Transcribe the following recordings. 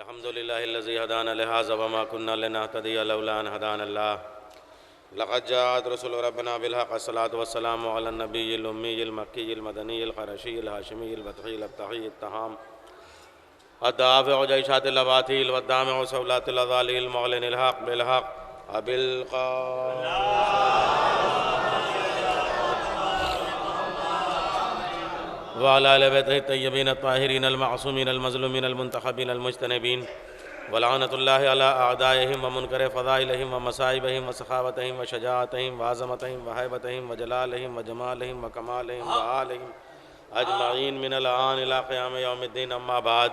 अल्हम्दुलिल्लाहिल्लज़ी हदाना लिहाज़ा वमा कुन्ना लिनहतदिया लौला अन हदानल्लाह लक़द जाअत रसूलु रब्बिना bill हक़्क़ि अस्सलातु वस्सलामु Alan नबिय्यिल उम्मिय्यिल मक्किय्यिल मदनिय्यिल क़ुरैशिय्यिल हाशिमिय्यिल बतहिय्यिल अब्तहिय्यिल तहाम अद्दाफ़िउ जैशातिल लवातिल वद्दामिउ सौलातिल अज़ालिल मुअलिनिल हक़्क़ bill हक़्क़ अबिल व अला आलि बैतिहि तय्यबीन अत्ताहिरीन अल-मअसूमीन अल-मज़लूमीन अल-मुंतखबीन अल-मुज्तनबीन व लअनतुल्लाहि अला अअदाइहिम व मुनकरि फ़ज़ाइलिहिम व मसाइबिहिम व सखावतिहिम व शजाअतिहिम व अज़मतिहिम व हैबतिहिम व जलालिहिम व जमालिहिम व कमालिहिम व आलिहिम अजमईन मिनल आन इला क़ियाम यौमिद्दीन अम्मा बाद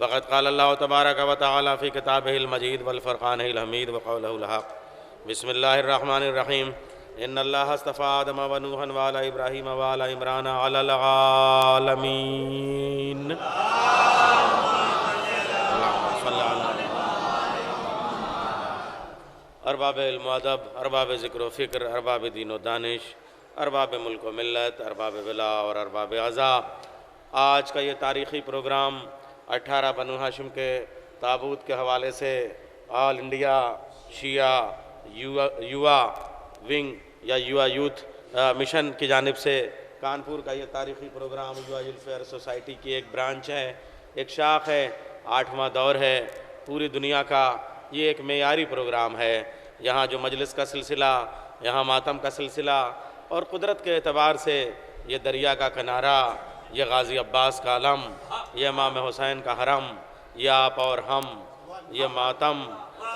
फ़क़द क़ाल अल्लाहु तबारक व तआला फ़ी किताबिहिल मजीद वल फ़ुरक़ानिल हमीद व क़ौलुहुल हक़ बिस्मिल्लाहिर रहमानिर रहीम इन्नल्लाह अस्तफ़ा आदम व नूहन व आला इब्राहीम व आला इमरान अलल आलमीन। अरबाब इल्म व अदब, अरबाब ज़िक्र व फ़िक्र, अरबाब दीन व दानिश, अरबाब मुल्क व मिल्लत, अरबाब विला और अरबाब अज़ा, आज का ये तारीख़ी प्रोग्राम 18 बनु हाशिम के ताबूत के हवाले से ऑल इंडिया शिया युवा विंग या युवा यूथ मिशन की जानिब से कानपुर का ये तारीख़ी प्रोग्राम युवा वेलफेयर सोसाइटी की एक ब्रांच है, एक शाख है, 8वां दौर है। पूरी दुनिया का ये एक मेयारी प्रोग्राम है। यहाँ जो मजलिस का सिलसिला, यहाँ मातम का सिलसिला और कुदरत के एतबार से ये दरिया का किनारा, ये गाज़ी अब्बास का अलम, ये इमाम हुसैन का हरम, ये आप और हम, ये मातम,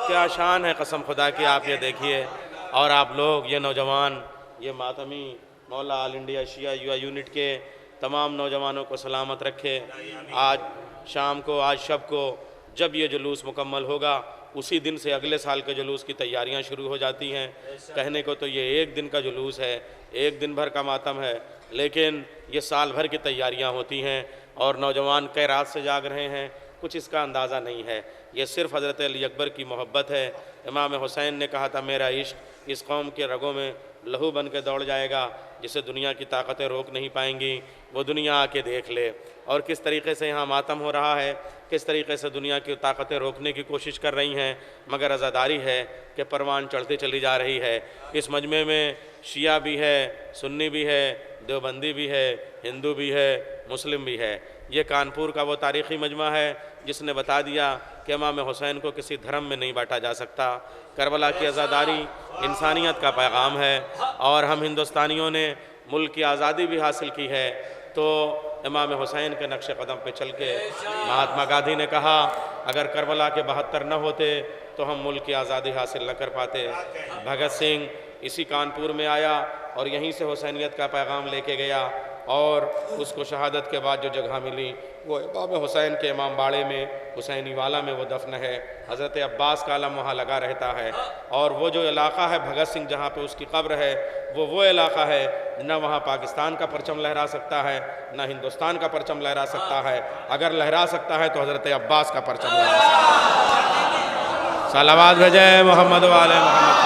क्या शान है कसम खुदा की। आप ये देखिए और आप लोग ये नौजवान, ये मातमी, मौला ऑल इंडिया शिया युवा यूनिट के तमाम नौजवानों को सलामत रखे। आज शाम को, आज शब को जब ये जुलूस मुकम्मल होगा उसी दिन से अगले साल के जुलूस की तैयारियां शुरू हो जाती हैं। कहने को तो ये एक दिन का जुलूस है, एक दिन भर का मातम है, लेकिन ये साल भर की तैयारियां होती हैं और नौजवान कई रात से जाग रहे हैं, कुछ इसका अंदाज़ा नहीं है। ये सिर्फ़ हज़रत अली अकबर की मोहब्बत है। इमाम हुसैन ने कहा था मेरा इश्क इस कौम के रगों में लहू बन के दौड़ जाएगा, जिसे दुनिया की ताकतें रोक नहीं पाएंगी। वो दुनिया आके देख ले। और किस तरीक़े से यहाँ मातम हो रहा है, किस तरीक़े से दुनिया की ताकतें रोकने की कोशिश कर रही हैं, मगर अज़ादारी है कि परवान चढ़ती चली जा रही है। इस मजमे में शिया भी है, सुन्नी भी है, देवबंदी भी है, हिंदू भी है, मुस्लिम भी है। ये कानपुर का वो तारीख़ी मजमा है जिसने बता दिया कि इमाम हुसैन को किसी धर्म में नहीं बांटा जा सकता। करबला की आज़ादारी इंसानियत का पैगाम है और हम हिंदुस्तानियों ने मुल्क की आज़ादी भी हासिल की है। तो इमाम हुसैन के नक्श कदम पे चल के महात्मा गांधी ने कहा अगर करबला के 72 न होते तो हम मुल्क की आज़ादी हासिल न कर पाते। भगत सिंह इसी कानपुर में आया और यहीं से हुसैनियत का पैगाम लेके गया और उसको शहादत के बाद जो जगह मिली वो इमाम हुसैन के इमाम बाड़े में, हुसैनी वाला में वो दफन है। हज़रत अब्बास का अलम वहाँ लगा रहता है और वो जो इलाक़ा है भगत सिंह जहाँ पे उसकी कब्र है वो इलाक़ा है न वहाँ पाकिस्तान का परचम लहरा सकता है न हिंदुस्तान का परचम लहरा सकता है। अगर लहरा सकता है तो हज़रत अब्बास का परचम लहरा सकता है। सलावत भेजे मोहम्मद वाले मोहम्मद।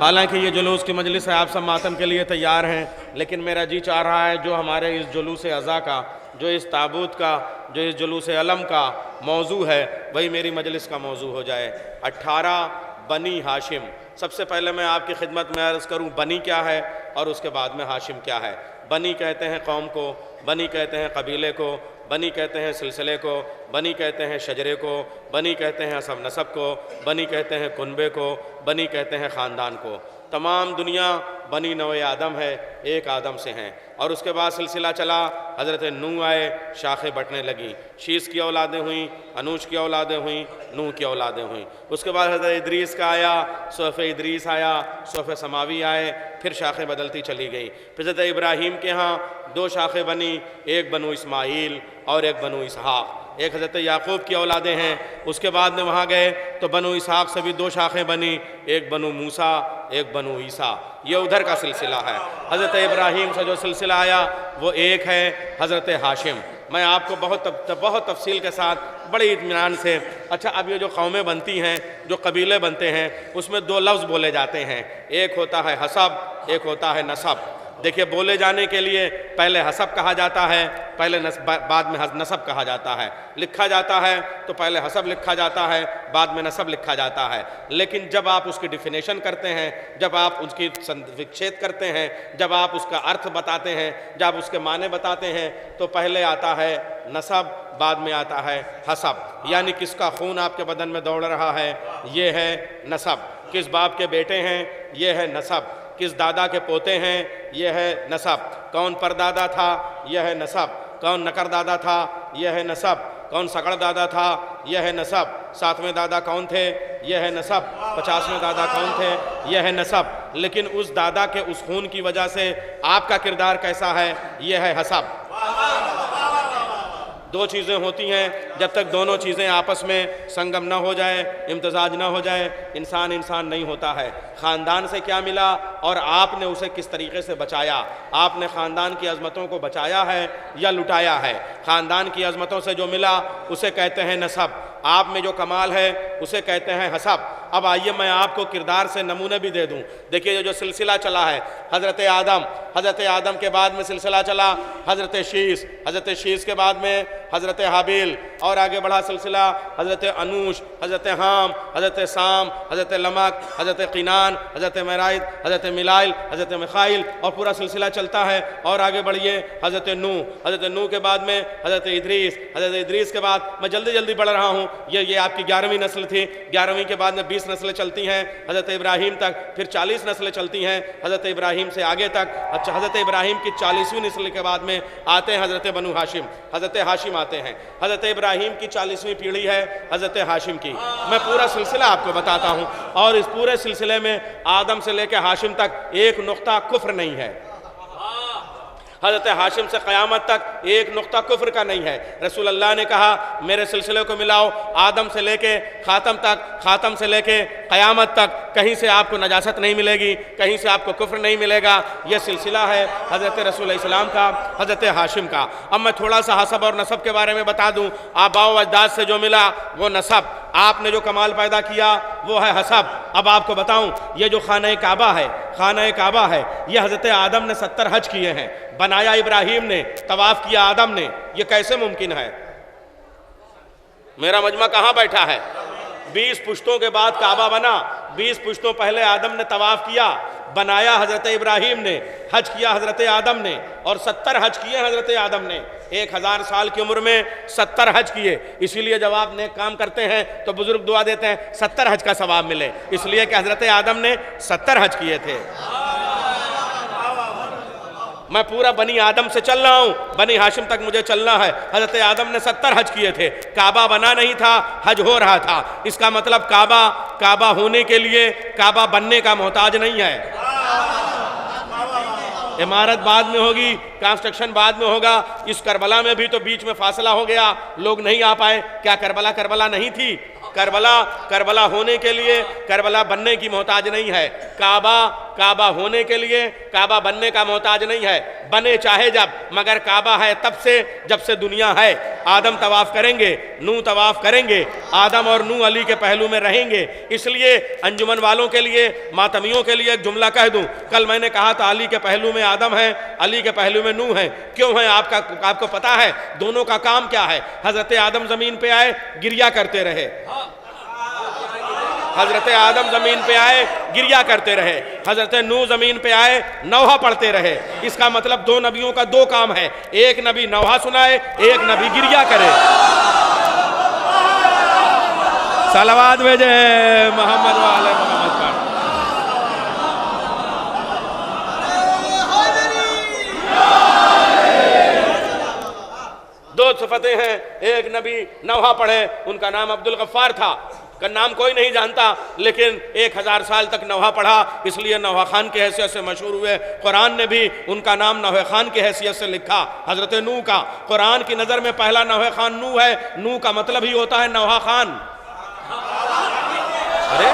हालांकि ये जुलूस की मजलिस है, आप सब मातम के लिए तैयार हैं, लेकिन मेरा जी चाह रहा है जो हमारे इस जुलूस अज़ा का, जो इस ताबूत का, जो इस जुलूस अलम का मौजू है वही मेरी मजलिस का मौजू हो जाए। 18 बनी हाशिम। सबसे पहले मैं आपकी खिदमत में अर्ज़ करूँ बनी क्या है और उसके बाद में हाशिम क्या है। बनी कहते हैं कौम को, बनी कहते हैं कबीले को, बनी कहते हैं सिलसिले को, बनी कहते हैं शजरे को, बनी कहते हैं सब नसब को, बनी कहते हैं कुनबे को, बनी कहते हैं ख़ानदान को। तमाम दुनिया बनी नौए आदम है, एक आदम से हैं। और उसके बाद सिलसिला चला, हज़रत नूह आए, शाखें बटने लगी, शीस की औलादें हुईं, अनूश की औलादें हुईं, नूह की औलादें हुईं। उसके बाद हज़रत इदरीस का आया, सोफ़ इदरीस आया, सोफ़ समावी आए, फिर शाखें बदलती चली गई। फिर हज़रत इब्राहीम के यहाँ 2 शाखें बनी, एक बनु इस्माईल और एक बनु इसहाक़। एक हज़रत याकूब की औलादें हैं। उसके बाद में वहाँ गए तो बनु इसहाक़ से भी 2 शाखें बनी, एक बनु मूसा, एक बनु ईसा। ये उधर का सिलसिला है। हज़रत इब्राहीम से जो सिलसिला आया वो एक है, हज़रत हाशिम। मैं आपको बहुत तफसील के साथ बड़े इत्मीनान से। अच्छा, अब ये जो कौमें बनती हैं, जो कबीले बनते हैं, उसमें दो लफ्ज़ बोले जाते हैं, एक होता है हसब, एक होता है नसब। देखिए, बोले जाने के लिए पहले हसब कहा जाता है, पहले बाद में नसब कहा जाता है। लिखा जाता है तो पहले हसब लिखा जाता है, बाद में नसब लिखा जाता है। लेकिन जब आप उसकी डिफिनेशन करते हैं, जब आप उसकी विच्छेद करते हैं, जब आप उसका अर्थ बताते हैं, जब उसके माने बताते हैं, तो पहले आता है नसब, बाद में आता है हसब। यानी किसका खून आपके बदन में दौड़ रहा है, ये है नसब। किस बाप के बेटे हैं, ये है नसब। किस दादा के पोते हैं, यह है नसब। कौन परदादा था, यह है नसब। कौन नकर दादा था, यह है नसब। कौन सकड़ दादा था, यह है नसब। 7वें दादा कौन थे, यह है नसब। 50वें दादा कौन थे, यह है नसब। लेकिन उस दादा के उस खून की वजह से आपका किरदार कैसा है, यह है हसब। दो चीज़ें होती हैं, जब तक दोनों चीज़ें आपस में संगम न हो जाए, इम्तजाज न हो जाए, इंसान इंसान नहीं होता है। ख़ानदान से क्या मिला और आपने उसे किस तरीके से बचाया। आपने ख़ानदान की अज़मतों को बचाया है या लुटाया है। ख़ानदान की अज़मतों से जो मिला उसे कहते हैं नसब, आप में जो कमाल है उसे कहते हैं हसब। अब आइए मैं आपको किरदार से नमूने भी दे दूं। देखिए, ये जो सिलसिला चला है, हज़रत आदम के बाद में सिलसिला चला हज़रत शीस के बाद में हज़रत हाबिल, और आगे बढ़ा सिलसिला हज़रत अनूश, हज़रत हाम, हज़रत साम, हज़रत लमक, हज़रत क़िनान, हज़रत मराइद, हज़रत मिलाइल, हज़रत मिखाइल, और पूरा सिलसिला चलता है। और आगे बढ़िए हज़रत नूह के बाद में हज़रत इद्रीस के बाद, मैं जल्दी जल्दी बढ़ रहा हूँ, ये आपकी 11वीं नस्ल थी। 11वीं के बाद में 20 नस्लें चलती हैं हज़रत इब्राहीम तक, फिर 40 नस्लें चलती हैं हज़रत इब्राहीम से आगे तक। अच्छा, हज़रत इब्राहीम की 40वीं नस्ल के बाद में आते हैं हज़रत बनु हाशिम, हज़रत हाशिम आते हैं। हज़रत इब्राहीम की 40वीं पीढ़ी है हज़रत हाशिम की। मैं पूरा सिलसिला आपको बताता हूँ, और इस पूरे सिलसिले में आदम से लेकर हाशिम तक एक नुक्ता कुफ्र नहीं है। हज़रत हाशिम से क़यामत तक एक नुक्ता कुफ्र का नहीं है। रसूल अल्लाह ने कहा, मेरे सिलसिले को मिलाओ, आदम से लेके ख़ातम तक, ख़ातम से लेके क़यामत तक, कहीं से आपको नजासत नहीं मिलेगी, कहीं से आपको कुफ्र नहीं मिलेगा। यह सिलसिला है हज़रत रसूल इस्लाम का, हज़रत हाशिम का। अब मैं थोड़ा सा हसब और नसब के बारे में बता दूँ। आबाओ अजदाद से जो मिला वो नसब, आपने जो कमाल पैदा किया वो है हसब। अब आपको बताऊं, ये जो खाना काबा है, ये हज़रत आदम ने 70 हज किए हैं, बनाया इब्राहीम ने, तवाफ़ किया आदम ने। ये कैसे मुमकिन है? मेरा मजमा कहाँ बैठा है? 20 पुश्तों के बाद काबा बना। 20 पुश्तों पहले आदम ने तवाफ़ किया, बनाया हज़रत इब्राहीम ने, हज किया हज़रत आदम ने, और 70 हज किए हज़रत आदम ने। 1000 साल की उम्र में 70 हज किए। इसीलिए जब आप नेक काम करते हैं तो बुजुर्ग दुआ देते हैं 70 हज का सवाब मिले, इसलिए कि हज़रत आदम ने 70 हज किए थे। मैं पूरा बनी आदम से चल रहा हूँ, बनी हाशिम तक मुझे चलना है। हज़रत आदम ने 70 हज किए थे, काबा बना नहीं था, हज हो रहा था। इसका मतलब काबा होने के लिए काबा बनने का मोहताज नहीं है। इमारत बाद में होगी, कंस्ट्रक्शन बाद में होगा। इस करबला में भी तो बीच में फासला हो गया, लोग नहीं आ पाए। क्या करबला नहीं थी? करबला होने के लिए करबला बनने की मोहताज नहीं है। काबा होने के लिए काबा बनने का मोहताज नहीं है। बने चाहे जब, मगर काबा है तब से जब से दुनिया है। आदम तवाफ़ करेंगे, नूह तवाफ़ करेंगे, आदम और नूह अली के पहलू में रहेंगे। इसलिए अंजुमन वालों के लिए, मातमियों के लिए एक जुमला कह दूं। कल मैंने कहा था अली के पहलू में आदम है, अली के पहलू में नूह है। क्यों है? आपको पता है दोनों का काम क्या है? हज़रत आदम ज़मीन पे आए, गिरिया करते रहे। हज़रत आदम ज़मीन पे आए, गिरिया करते रहे। हज़रत नूह ज़मीन पे आए, नौहा पढ़ते रहे। इसका मतलब दो नबियों का दो काम है, एक नबी नौहा सुनाए, एक नबी गिरिया करे। सलावत भेजे मोहम्मद वाले मोहम्मद पर। दो सिफतें हैं, एक नबी नौहा पढ़े, उनका नाम अब्दुल गफ्फार था, का नाम कोई नहीं जानता, लेकिन 1000 साल तक नौहा पढ़ा, इसलिए नौहा खान की हैसियत से मशहूर हुए। कुरान ने भी उनका नाम नौहा खान की हैसियत से लिखा। हज़रत नूह का कुरान की नज़र में पहला नौहा खान नूह है। नूह का मतलब ही होता है नौहा खान। अरे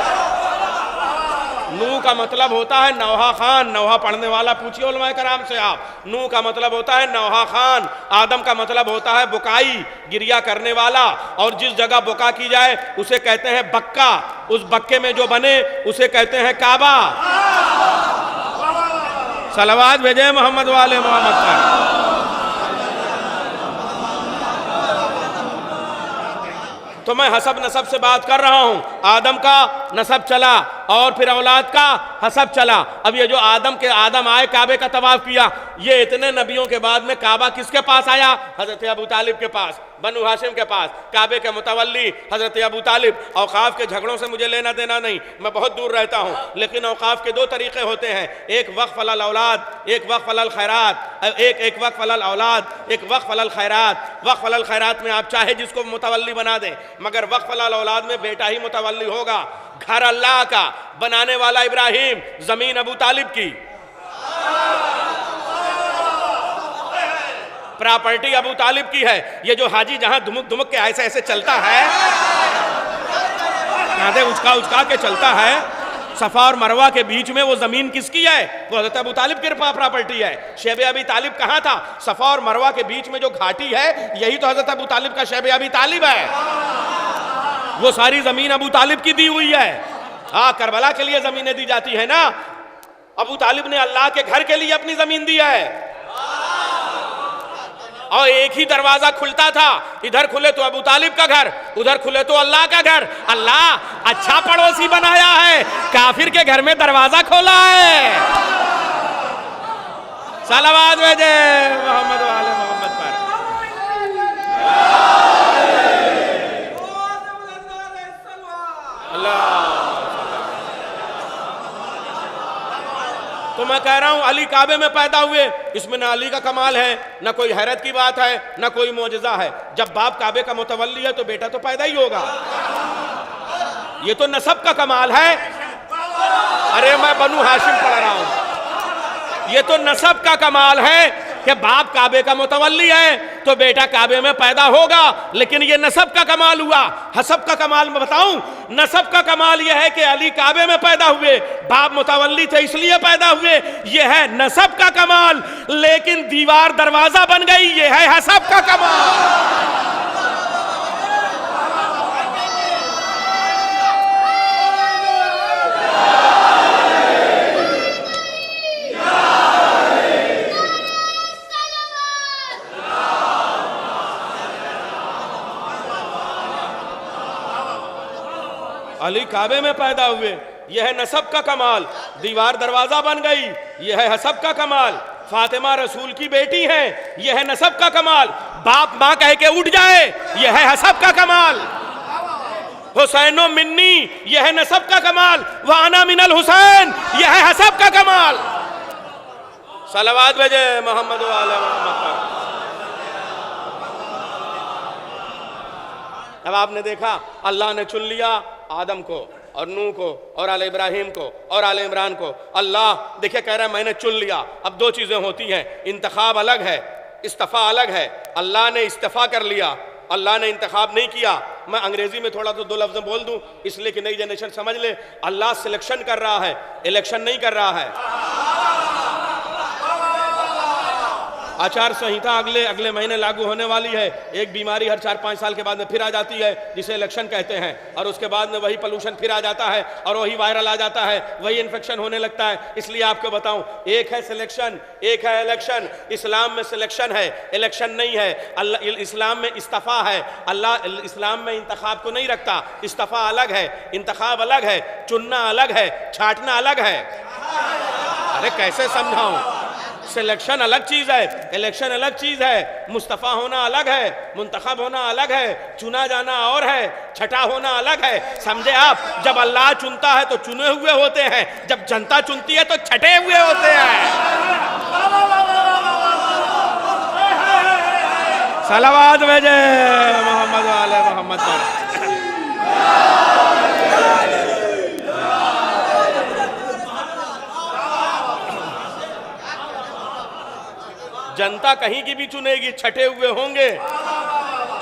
नूह का मतलब होता है नौहा खान। नौहा पढ़ने वाला पूछिए उलमाए कराम से आप। नूह का मतलब होता है नौहा खान। आदम का मतलब होता है बुकाई, गिरिया करने वाला। और जिस जगह बुका की जाए उसे कहते हैं बक्का। उस बक्के में जो बने उसे कहते हैं काबा। सलावत भेजे मोहम्मद वाले मोहम्मद पर। तो मैं हसब नसब से बात कर रहा हूं। आदम का नसब चला और फिर औलाद का हसब चला। अब ये जो आदम आए, काबे का तवाफ किया, ये इतने नबियों के बाद में काबा किसके पास आया? हजरत अबू तालिब के पास, बनु हाशिम के पास। काबे के मुतवल्ली हजरत अबू तालिब। औकाफ के झगड़ों से मुझे लेना देना नहीं, मैं बहुत दूर रहता हूं। लेकिन औकाफ के दो तरीके होते हैं, एक वक्फ अलल औलाद, एक वक्फ अलल खैरात। एक वक्फ अलल औलाद, एक वक्फ अलल खैरात। वक्फ अलल खैरात में आप चाहे जिसको मुतवल्ली बना दें, मगर वक्फ अलल औलाद में बेटा ही मुतवल्ली होगा। घर अल्लाह का, बनाने वाला इब्राहिम, जमीन अबू तालिब की, प्रॉपर्टी अबू तालिब की है। ये जो हाजी जहां धुमुक धुमुक के ऐसे ऐसे चलता है, कांधे उचका के चलता है, सफा और मरवा के बीच में, वो जमीन किसकी है? वो हजरत अबू तालिब की प्रॉपर्टी है। शेब अबी तालिब कहां था? सफा और मरवा के बीच में जो घाटी है, यही तो हजरत अबू तालिब का शेब अबी तालिब है। वो सारी जमीन अबू तालिब की दी हुई है। हाँ, करबला के लिए जमीनें दी जाती है ना। अबू तालिब ने अल्लाह के घर के लिए अपनी जमीन दी है। और एक ही दरवाजा खुलता था, इधर खुले तो अबू तालिब का घर, उधर खुले तो अल्लाह का घर। अल्लाह अच्छा पड़ोसी बनाया है, काफिर के घर में दरवाजा खोला है। सलावत भेजे मोहम्मद वाले मोहम्मद पर। तो मैं कह रहा हूं अली काबे में पैदा हुए, इसमें ना अली का कमाल है, ना कोई हैरत की बात है, ना कोई मोजज़ा है। जब बाप काबे का मुतवल्ली है तो बेटा तो पैदा ही होगा। ये तो नसब का कमाल है। अरे मैं बनु हाशिम पढ़ रहा हूं। ये तो नसब का कमाल है कि बाप काबे का मुतवल्ली है तो बेटा काबे में पैदा होगा। लेकिन ये नसब का कमाल हुआ। हसब का कमाल मैं बताऊं, नसब का कमाल यह है कि अली काबे में पैदा हुए, बाप मुतवल्ली थे इसलिए पैदा हुए, यह है नसब का कमाल। लेकिन दीवार दरवाजा बन गई, यह है हसब का कमाल। अली काबे में पैदा हुए, यह है नसब का कमाल। दीवार दरवाजा बन गई, यह है हसब का कमाल। फातिमा रसूल की बेटी है, यह है नसब का कमाल। बाप मां कह के उठ जाए, यह है हसब का कमाल। हुसैनो मिन्नी, यह है नसब का कमाल। वाना मिनल हुसैन, यह है हसब का कमाल। सलावत भेजे मोहम्मद वाले मोहम्मद पर। अब आपने देखा अल्लाह ने चुन लिया आदम को और नूह को और आले इब्राहिम को और आले इमरान को। अल्लाह देखिए कह रहा है मैंने चुन लिया। अब दो चीज़ें होती हैं, इंतखाब अलग है, इस्तिफा अलग है। अल्लाह ने इस्तिफा कर लिया, अल्लाह ने इंतखाब नहीं किया। मैं अंग्रेजी में थोड़ा तो दो लफ्ज़ बोल दूं इसलिए कि नई जनरेशन समझ ले। अल्लाह सिलेक्शन कर रहा है, इलेक्शन नहीं कर रहा है। आचार संहिता अगले महीने लागू होने वाली है। एक बीमारी हर 4-5 साल के बाद में फिर आ जाती है जिसे इलेक्शन कहते हैं, और उसके बाद में वही पोल्यूशन फिर आ जाता है और वही वायरल आ जाता है, वही इन्फेक्शन होने लगता है। इसलिए आपको बताऊं, एक है सिलेक्शन, एक है इलेक्शन। इस्लाम में सिलेक्शन है, इलेक्शन नहीं है। अल्लाह इस्लाम में इस्तिफा है। अल्लाह इस्लाम में इंतखाब को नहीं रखता। इस्तिफा अलग है, इंतखाब अलग है, चुनना अलग है, छांटना अलग है। अरे कैसे समझाऊं? सिलेक्शन अलग चीज है, इलेक्शन अलग चीज है। मुस्तफा होना अलग है, मुंतखब होना अलग है, चुना जाना और है, छटा होना अलग है। समझे आप? जब अल्लाह चुनता है तो चुने हुए होते हैं, जब जनता चुनती है तो छटे हुए होते हैं। सलावत भेजे मोहम्मद वाले मोहम्मद पर। जनता कहीं की भी चुनेगी, छटे हुए होंगे,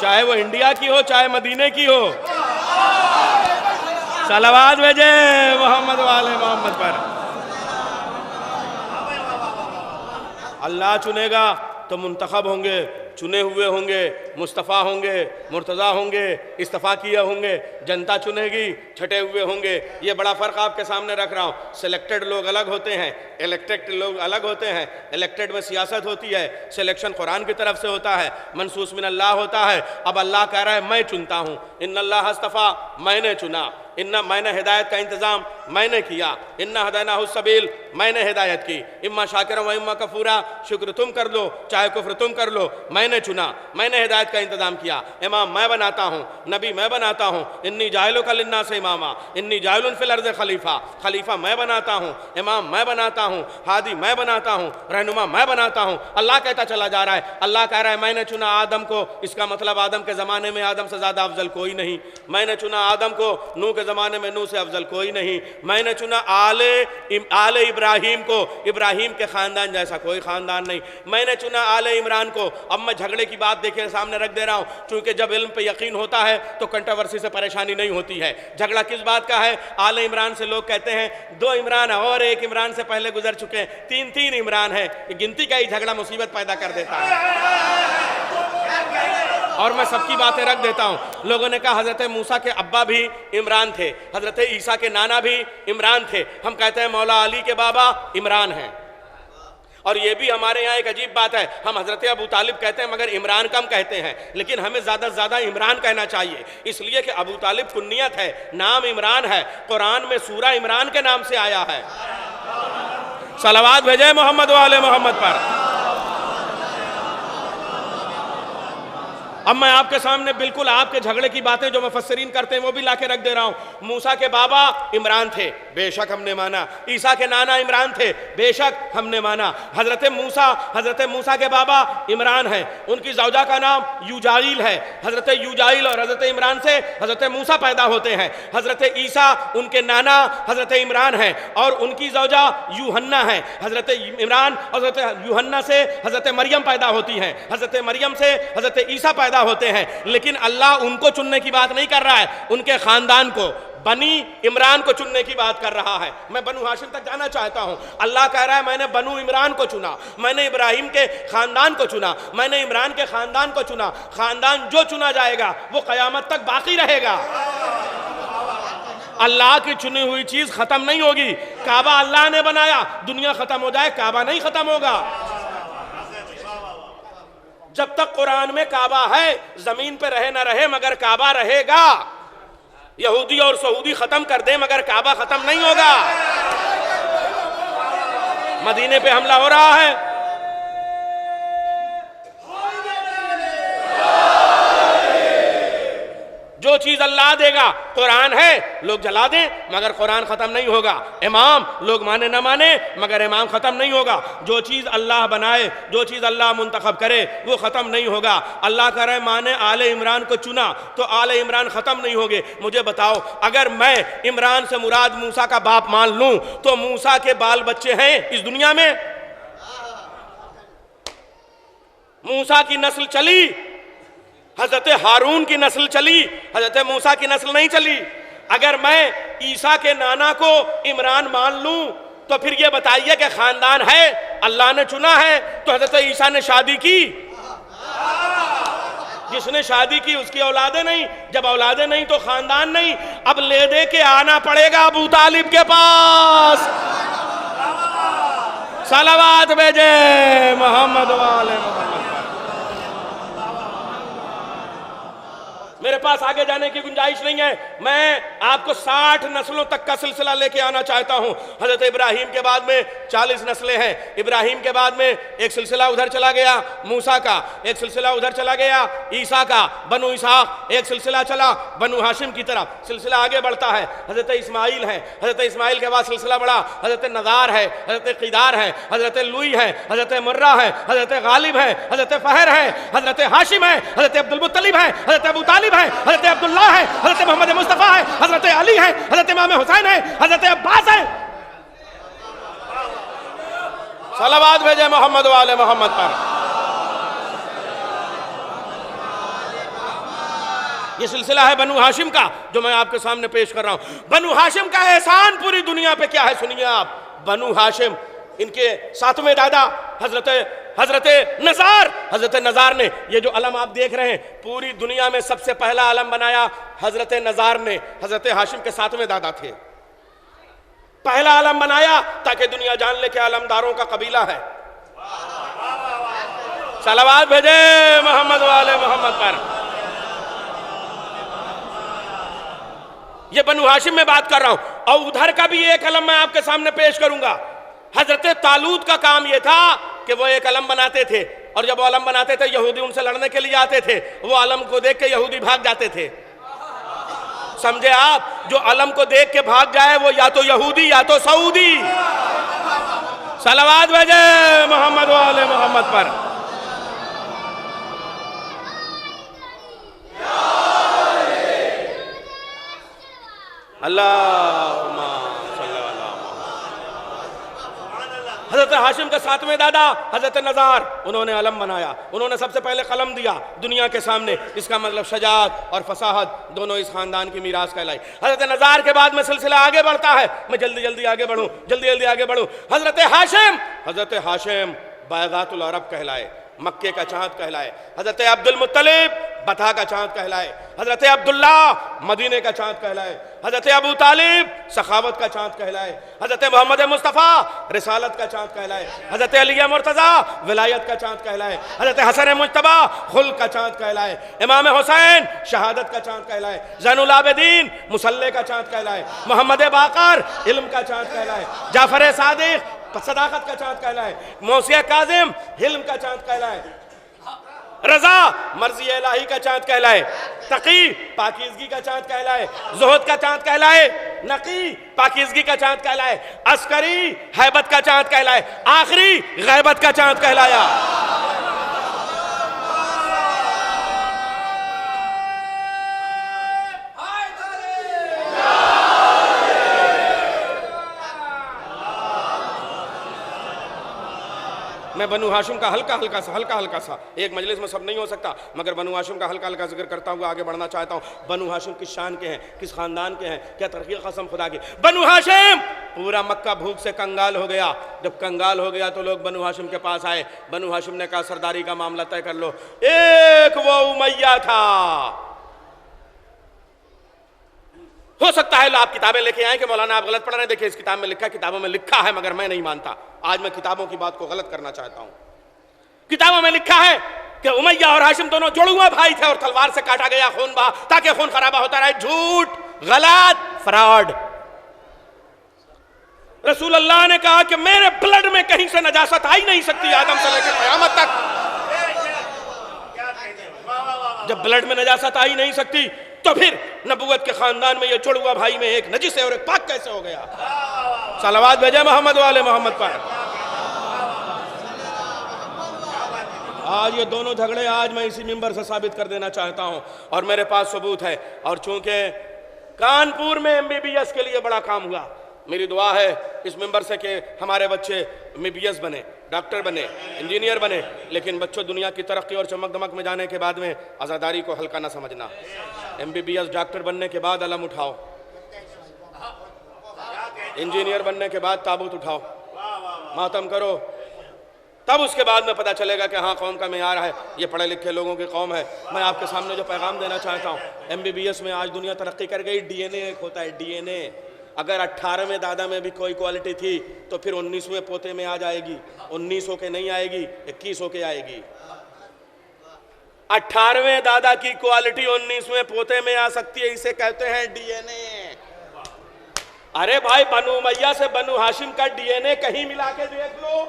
चाहे वो इंडिया की हो चाहे मदीने की हो। सलावत भेजे मोहम्मद वाले मोहम्मद पर। अल्लाह चुनेगा तो मुंतखब होंगे, चुने हुए होंगे, मुस्तफ़ा होंगे, मुर्तज़ा होंगे, इस्तफ़ा किए होंगे, जनता चुनेगी, छटे हुए होंगे। ये बड़ा फ़र्क आपके सामने रख रहा हूँ। सिलेक्टेड लोग अलग होते हैं, इलेक्टेड लोग अलग होते हैं। इलेक्टेड में सियासत होती है, सिलेक्शन कुरान की तरफ से होता है, मनसूस मिन अल्लाह होता है। अब अल्लाह कह रहा है मैं चुनता हूँ, इन्नल्लाह हस्तफ़ा, मैंने चुना, इन्ना मैंने हिदायत का इंतज़ाम मैंने किया, इन्ना हदैनाहु सबील, मैंने हिदायत की, इम्मा शाकिरा व इम्मा कफूरा, शुक्र तुम कर लो चाहे कुफ्र तुम कर लो, मैंने चुना, मैंने हिदायत का इंतज़ाम किया। इमाम मैं बनाता हूँ, नबी मैं बनाता हूँ, इन्नी जाइलु का लिन्नास इमामा, इन्नी जाइलुन फिल अर्ज़ खलीफा, खलीफा मैं बनाता हूँ, इमाम मैं बनाता हूँ, हादी मैं बनाता हूँ, रहनुमा मैं बनाता हूँ। अल्लाह कहता चला जा रहा है। अल्लाह कह रहा है मैंने चुना आदम को, इसका मतलब आदम के ज़माने में आदम से ज़्यादा अफजल कोई नहीं। मैंने चुना आदम को, नूह के ज़माने में नूह से अफजल कोई नहीं। मैंने चुना आले इब्राहिम को, इब्राहिम के ख़ानदान जैसा कोई ख़ानदान नहीं। मैंने चुना आले इमरान को। अब मैं झगड़े की बात देखिए सामने रख दे रहा हूँ, क्योंकि जब इल्म पे यकीन होता है तो कंट्रोवर्सी से परेशानी नहीं होती है। झगड़ा किस बात का है? आले इमरान से लोग कहते हैं दो इमरान और एक इमरान से पहले गुजर चुके हैं, तीन इमरान है। गिनती का ही झगड़ा मुसीबत पैदा कर देता है। और मैं सबकी बातें रख देता हूँ। लोगों ने कहा हज़रत मूसा के अब्बा भी इमरान थे, हज़रत ईसा के नाना भी इमरान थे। हम कहते हैं मौला अली के बाबा इमरान हैं। और ये भी हमारे यहाँ एक अजीब बात है, हम हज़रत अबू तालिब कहते हैं मगर इमरान कम कहते हैं, लेकिन हमें ज़्यादा से ज़्यादा इमरान कहना चाहिए, इसलिए कि अबू तालिब कुन्नियत है, नाम इमरान है, कुरान में सूरा इमरान के नाम से आया है। सलावत भेजे मोहम्मद वाले मोहम्मद पर। अब मैं आपके सामने बिल्कुल आपके झगड़े की बातें जो मुफस्सिरीन करते हैं वो भी लाके रख दे रहा हूँ। मूसा के बाबा इमरान थे, बेशक हमने माना। ईसा के नाना इमरान थे, बेशक हमने माना। हज़रत मूसा के बाबा इमरान हैं, उनकी ज़ौजा का नाम यूजाइल है। हज़रत यूजाइल और हज़रत इमरान से हज़रत मूसा पैदा होते हैं। हज़रत ईसा उनके नाना हज़रत इमरान हैं और उनकी ज़ौजा यूहन्ना है। हज़रत इमरान और हज़रत यूहन्ना से हज़रत मरियम पैदा होती हैं, हज़रत मरियम से हज़रत ईसा पैदा होते हैं। लेकिन अल्लाह उनको चुनने की बात नहीं कर रहा है, उनके खानदान को, बनी इमरान को चुनने की बात कर रहा है। मैं बनु हाशिम तक जाना चाहता हूं। अल्लाह कह रहा है मैंने बनु इमरान को चुना, मैंने इब्राहिम के खानदान को चुना, मैंने इमरान के खानदान को चुना। खानदान जो चुना जाएगा वो कयामत तक बाकी रहेगा। अल्लाह की चुनी हुई चीज खत्म नहीं होगी। काबा अल्लाह ने बनाया, दुनिया खत्म हो जाए काबा नहीं खत्म होगा। जब तक कुरान में काबा है, जमीन पे रहे ना रहे मगर काबा रहेगा। यहूदी और सऊदी खत्म कर दे मगर काबा खत्म नहीं होगा। मदीने पे हमला हो रहा है, जो चीज अल्लाह देगा कुरान है, लोग जला दें मगर कुरान खत्म नहीं होगा। इमाम लोग माने ना माने मगर इमाम खत्म नहीं होगा। जो चीज अल्लाह बनाए, जो चीज अल्लाह मुंतखब करे वो खत्म नहीं होगा। अल्लाह कह रहे माने आले इमरान को चुना तो आले इमरान खत्म नहीं होंगे। मुझे बताओ, अगर मैं इमरान से मुराद मूसा का बाप मान लूं तो मूसा के बाल बच्चे हैं इस दुनिया में? मूसा की नस्ल चली, हजरत हारून की नस्ल चली, हजरत मूसा की नस्ल नहीं चली। अगर मैं ईसा के नाना को इमरान मान लूं तो फिर ये बताइए कि खानदान है, अल्लाह ने चुना है। तो हजरत ईसा ने शादी की, जिसने शादी की उसकी औलादे नहीं, जब औलादे नहीं तो खानदान नहीं। अब ले दे के आना पड़ेगा अबू तालिब के पास। सलावत भेजे मोहम्मद वाले मोहम्मद। मेरे पास आगे जाने की गुंजाइश नहीं है। मैं आपको 60 नस्लों तक का सिलसिला लेके आना चाहता हूं। हजरत इब्राहिम के बाद में 40 नस्लें हैं। इब्राहिम के बाद में एक सिलसिला उधर चला गया मूसा का, एक सिलसिला उधर चला गया ईसा का, बनु इसहाक, एक सिलसिला चला बनु हाशिम की तरफ। सिलसिला आगे बढ़ता है, हजरत इस्माइल है, हजरत इस्माइल के बाद सिलसिला बढ़ा, हजरत नज़ार है, हजरत क़िदार है, हजरत लुई है, हजरत मुर्रा है, हजरत गालिब है, हजरत फहर है, हजरत हाशिम है, हजरत अब्दुल मुत्तलिब है, हजरत अबू तालिब है, हजरत अब्दुल्लाह है, हजरत मोहम्मद मुस्तफा है, हजरत अली है, हजरत इमाम हुसैन है, हजरत अब्बास है। सलावत भेजे मोहम्मद वाले मोहम्मद पर। ये सिलसिला है बनु हाशिम का जो मैं आपके सामने पेश कर रहा हूं। बनु हाशिम का एहसान पूरी दुनिया पे क्या है सुनिए आप। बनु हाशिम, इनके सातवें दादा हजरत नज़ार ने, ये जो अलम आप देख रहे हैं, पूरी दुनिया में सबसे पहला अलम बनाया हजरत नज़ार ने। हजरत हाशिम के सातवें दादा थे, पहला अलम बनाया ताकि दुनिया जान ले कि अलमदारों का कबीला है। सलावत भेजे मोहम्मद वाले मोहम्मद पर। ये बनु हाशिम में बात कर रहा हूं। और उधर का भी एक अलम मैं आपके सामने पेश करूंगा। हजरत तालूत का काम यह था कि वो एक अलम बनाते थे, और जब वो अलम बनाते थे यहूदी उनसे लड़ने के लिए आते थे, वो अलम को देख के यहूदी भाग जाते थे। समझे आप, जो अलम को देख के भाग जाए वो या तो यहूदी या तो सऊदी। सलावत भेजे मोहम्मद वाले मोहम्मद पर। अल्लाहुम्मा सल्ली अला मुहम्मद। हजरत हाशिम के सातवें दादा हजरत नज़ार, उन्होंने अलम बनाया। उन्होंने सबसे पहले कलम दिया दुनिया के सामने। इसका मतलब शजाअत और फसाहत दोनों इस खानदान की मीरास कहलाई। हजरत नज़ार के बाद में सिलसिला आगे बढ़ता है। मैं जल्दी आगे बढ़ूं। हजरत हाशिम बैज़ातुल अरब कहलाए, मक्के का चांद कहलाए। हजरत अब्दुल मुत्तलिब बता का चांद कहलाए। हजरत अब्दुल्ला मदीने का चांद कहलाए। हजरत अबू तालिब सखावत का चांद कहलाए। हजरत मोहम्मद मुस्तफ़ा रिसालत का चांद कहलाए। हजरत अली मुर्तज़ा विलायत का चांद कहलाए। हजरत हसन मुज्तबा खुल्क का चांद कहलाए। इमाम हुसैन शहादत का चांद कहलाए। ज़ैनुल आबिदीन मुसल्ले का चांद कहलाए। मोहम्मद बाकर इल्म का चांद कहलाए। जाफर सादिक सदाकत का चांद कहलाए। मौसिया काजिम हिल्म का चांद कहलाए। रजा मर्जी इलाही का चांद कहलाए। तकी पाकीज़गी का चांद कहलाए। ज़ुहद का चांद कहलाए। नकी पाकीज़गी का चांद कहलाए। अस्करी हैबत का चांद कहलाए। आखिरी गैबत का चांद कहलाया। मैं बनु हाशिम का हल्का सा एक मजलिस में सब नहीं हो सकता, मगर बनु हाशिम का हल्का जिक्र करता हुआ आगे बढ़ना चाहता हूँ। बनु हाशिम किस शान के हैं, किस खानदान के हैं, क्या तरक्की कसम खुदा की। बनु हाशिम पूरा मक्का भूख से कंगाल हो गया। जब कंगाल हो गया तो लोग बनु हाशिम के पास आए। बनु हाशिम ने कहा सरदारी का मामला तय कर लो। एक वो उमैया था, हो सकता है आप किताबें लेके आए कि मौलाना आप गलत पढ़ रहे हैं। देखिए इस किताब में लिखा, किताबों में लिखा है मगर मैं नहीं मानता। आज मैं किताबों की बात को गलत करना चाहता हूं। किताबों में लिखा है कि उमैया और हाशिम दोनों जुड़वा भाई थे और तलवार से काटा गया, खून बहा ताकि खून खराबा होता रहे। झूठ, गलत, फ्रॉड। रसूल अल्लाह ने कहा कि मेरे ब्लड में कहीं से नजासत आ ही नहीं सकती आदम से लेकर क़यामत तक। जब ब्लड में नजासत आ ही नहीं सकती तो फिर नबूवत के खानदान में ये जुड़वा भाई में एक नजिस है और एक पाक कैसे हो गया। सलावत भेजे मोहम्मद वाले मोहम्मद पर। आज ये दोनों झगड़े आज मैं इसी मिंबर से साबित कर देना चाहता हूं और मेरे पास सबूत है। और चूंकि कानपुर में MBBS के लिए बड़ा काम हुआ, मेरी दुआ है इस मिंबर से कि हमारे बच्चे MBBS बने, डॉक्टर बने, इंजीनियर बने। लेकिन बच्चों दुनिया की तरक्की और चमक दमक में जाने के बाद में आज़ादारी को हल्का ना समझना। MBBS डॉक्टर बनने के बाद अलम उठाओ, इंजीनियर बनने के बाद ताबूत उठाओ, मातम करो, तब उसके बाद में पता चलेगा कि हाँ कौम का मेयार है, ये पढ़े लिखे लोगों की कौम है। मैं आपके सामने जो पैगाम देना चाहता हूँ, MBBS में आज दुनिया तरक्की कर गई। DNA एक होता है, DNA। अगर 18वें दादा में भी कोई क्वालिटी थी तो फिर 19वें पोते में आ जाएगी। 1900 के नहीं आएगी, 2100 के आएगी। 18वें दादा की क्वालिटी 19वें पोते में आ सकती है, इसे कहते हैं DNA। अरे भाई बनु उमैया से बनु हाशिम का DNA कहीं मिला के देख लो।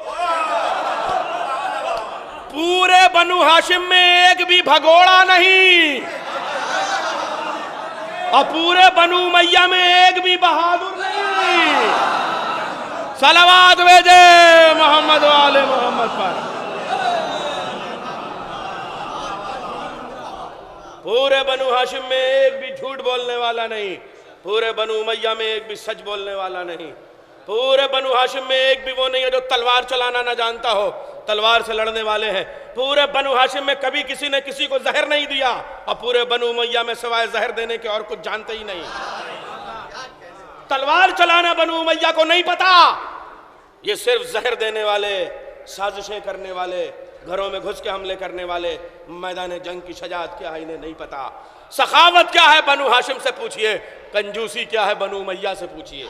पूरे बनु हाशिम में एक भी भगोड़ा नहीं और पूरे बनु उमैया में एक भी बहादुर नहीं। सलावत भेजे मोहम्मद वाले मोहम्मद पर। पूरे बनु हाशिम में एक भी झूठ बोलने वाला नहीं। पूरे बनु उमैया में एक भी सच बोलने वाला नहीं। पूरे बनु हाशिम में एक भी वो नहीं है जो तलवार चलाना ना जानता हो। तलवार से लड़ने वाले हैं। पूरे बनु हाशिम में कभी किसी ने किसी को जहर नहीं दिया, और पूरे बनु उमैया में सिवाय जहर देने के और कुछ जानते ही नहीं। तलवार चलाना बनु उमैया को नहीं पता, ये सिर्फ जहर देने वाले, साजिशें करने वाले, घरों में घुस के हमले करने वाले, मैदान जंग की शजाअत क्या है इन्हें नहीं पता। सखावत क्या है बनु हाशिम से पूछिए, कंजूसी क्या है बनु उमैया से पूछिए।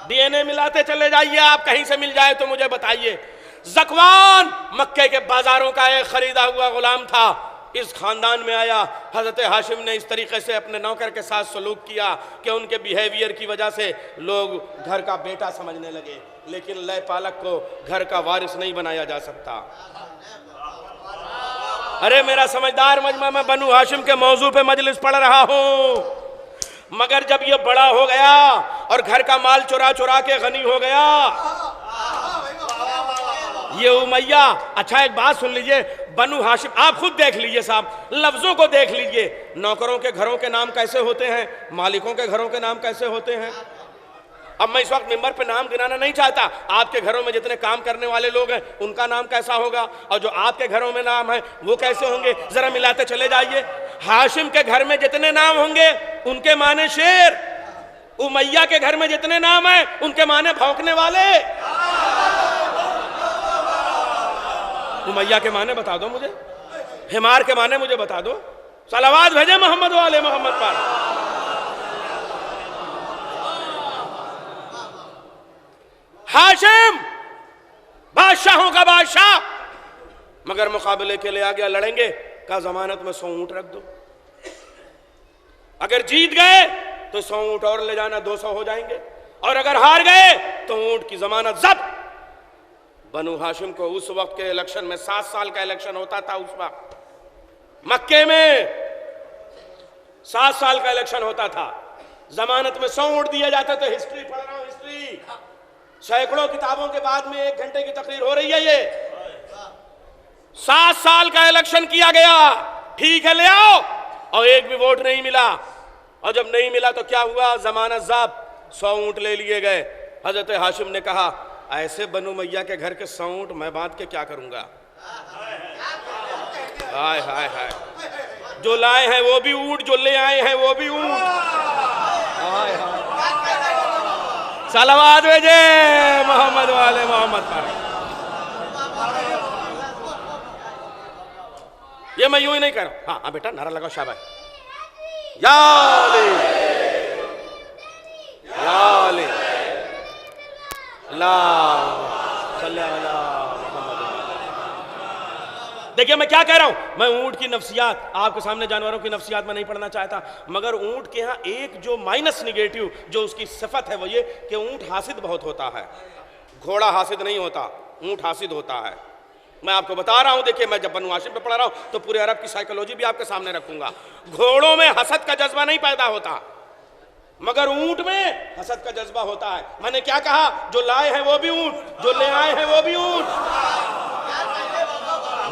डीएनए मिलाते चले जाइए, आप कहीं से मिल जाए तो मुझे बताइए। ज़कवान मक्के के बाजारों का एक खरीदा हुआ गुलाम था, इस खानदान में आया। हजरत हाशिम ने इस तरीके से अपने नौकर के साथ सलूक किया कि उनके बिहेवियर की वजह से लोग घर का बेटा समझने लगे, लेकिन लय पालक को घर का वारिस नहीं बनाया जा सकता। अरे मेरा समझदार मजमा, मैं बनु हाशिम के मौजू पे मजलिस पढ़ रहा हूं, मगर जब ये बड़ा हो गया और घर का माल चुरा चुरा के गनी हो गया, ये उमैया। अच्छा एक बात सुन लीजिए, बनु हाशिम आप खुद देख लीजिए साहब, लफ्जों को देख लीजिए। नौकरों के घरों के नाम कैसे होते हैं, मालिकों के घरों के नाम कैसे होते हैं। अब मैं इस वक्त मिंबर पे नाम गिनाना नहीं चाहता, आपके घरों में जितने काम करने वाले लोग हैं उनका नाम कैसा होगा, और जो आपके घरों में नाम है वो कैसे होंगे, जरा मिलाते चले जाइए। हाशिम के घर में जितने नाम होंगे उनके माने शेर, उमैया के घर में जितने नाम है उनके माने भौंकने वाले। उमैया के माने बता दो मुझे, हिमार के माने मुझे बता दो। सलावात भेजे मोहम्मद वाले मोहम्मद पर। हाशिम बादशाहों का बादशाह, मगर मुकाबले के लिए आ गया, लड़ेंगे का जमानत में 100 ऊंट रख दो, अगर जीत गए तो 100 ऊंट और ले जाना, 200 हो जाएंगे, और अगर हार गए तो ऊंट की जमानत जब्त। बनु हाशिम को उस वक्त के इलेक्शन में 7 साल का इलेक्शन होता था, उस वक्त मक्के में 7 साल का इलेक्शन होता था, जमानत में 100 ऊंट दिए जाते थे। हिस्ट्री पढ़ रहा हूं, हिस्ट्री सैकड़ों किताबों के बाद में 1 घंटे की तकरीर हो रही है। ये 7 साल का इलेक्शन किया गया, ठीक है ले आओ, और एक भी वोट नहीं मिला, और जब नहीं मिला तो क्या हुआ, जमानत जब्त, 100 ऊंट ले लिए गए। हजरत हाशिम ने कहा ऐसे बनु मैया के घर के 100 ऊंट मैं बांध के क्या करूंगा। हाय हाय हाय, जो लाए हैं वो भी ऊंट, जो ले आए हैं वो भी ऊंट। हाय हाय, सलावात भेजे मोहम्मद वाले मोहम्मद पर। ये मैं यूं ही नहीं कर रहा। हाँ हाँ बेटा, नारा लगाओ, शाबाश। या अली, या अली, देखिए मैं क्या कह रहा हूं, मैं ऊंट की नफ्सियात आपके सामने, जानवरों की नफ्सियात में नहीं पढ़ना चाहता, मगर ऊंट के यहां एक जो माइनस निगेटिव जो उसकी सिफत है वो ये कि ऊंट हासिद बहुत होता है। घोड़ा हासिद नहीं होता, ऊंट हासिद होता है। मैं आपको बता रहा हूं, देखिए मैं जब बनु हाशिम पे पढ़ रहा हूं तो पूरे अरब की साइकोलॉजी भी आपके सामने रखूंगा। घोड़ों में हसद का जज्बा नहीं पैदा होता, मगर ऊंट में हसद का जज्बा होता है। मैंने क्या कहा, जो लाए हैं वो भी ऊंट, जो ले आए हैं वो भी ऊंट।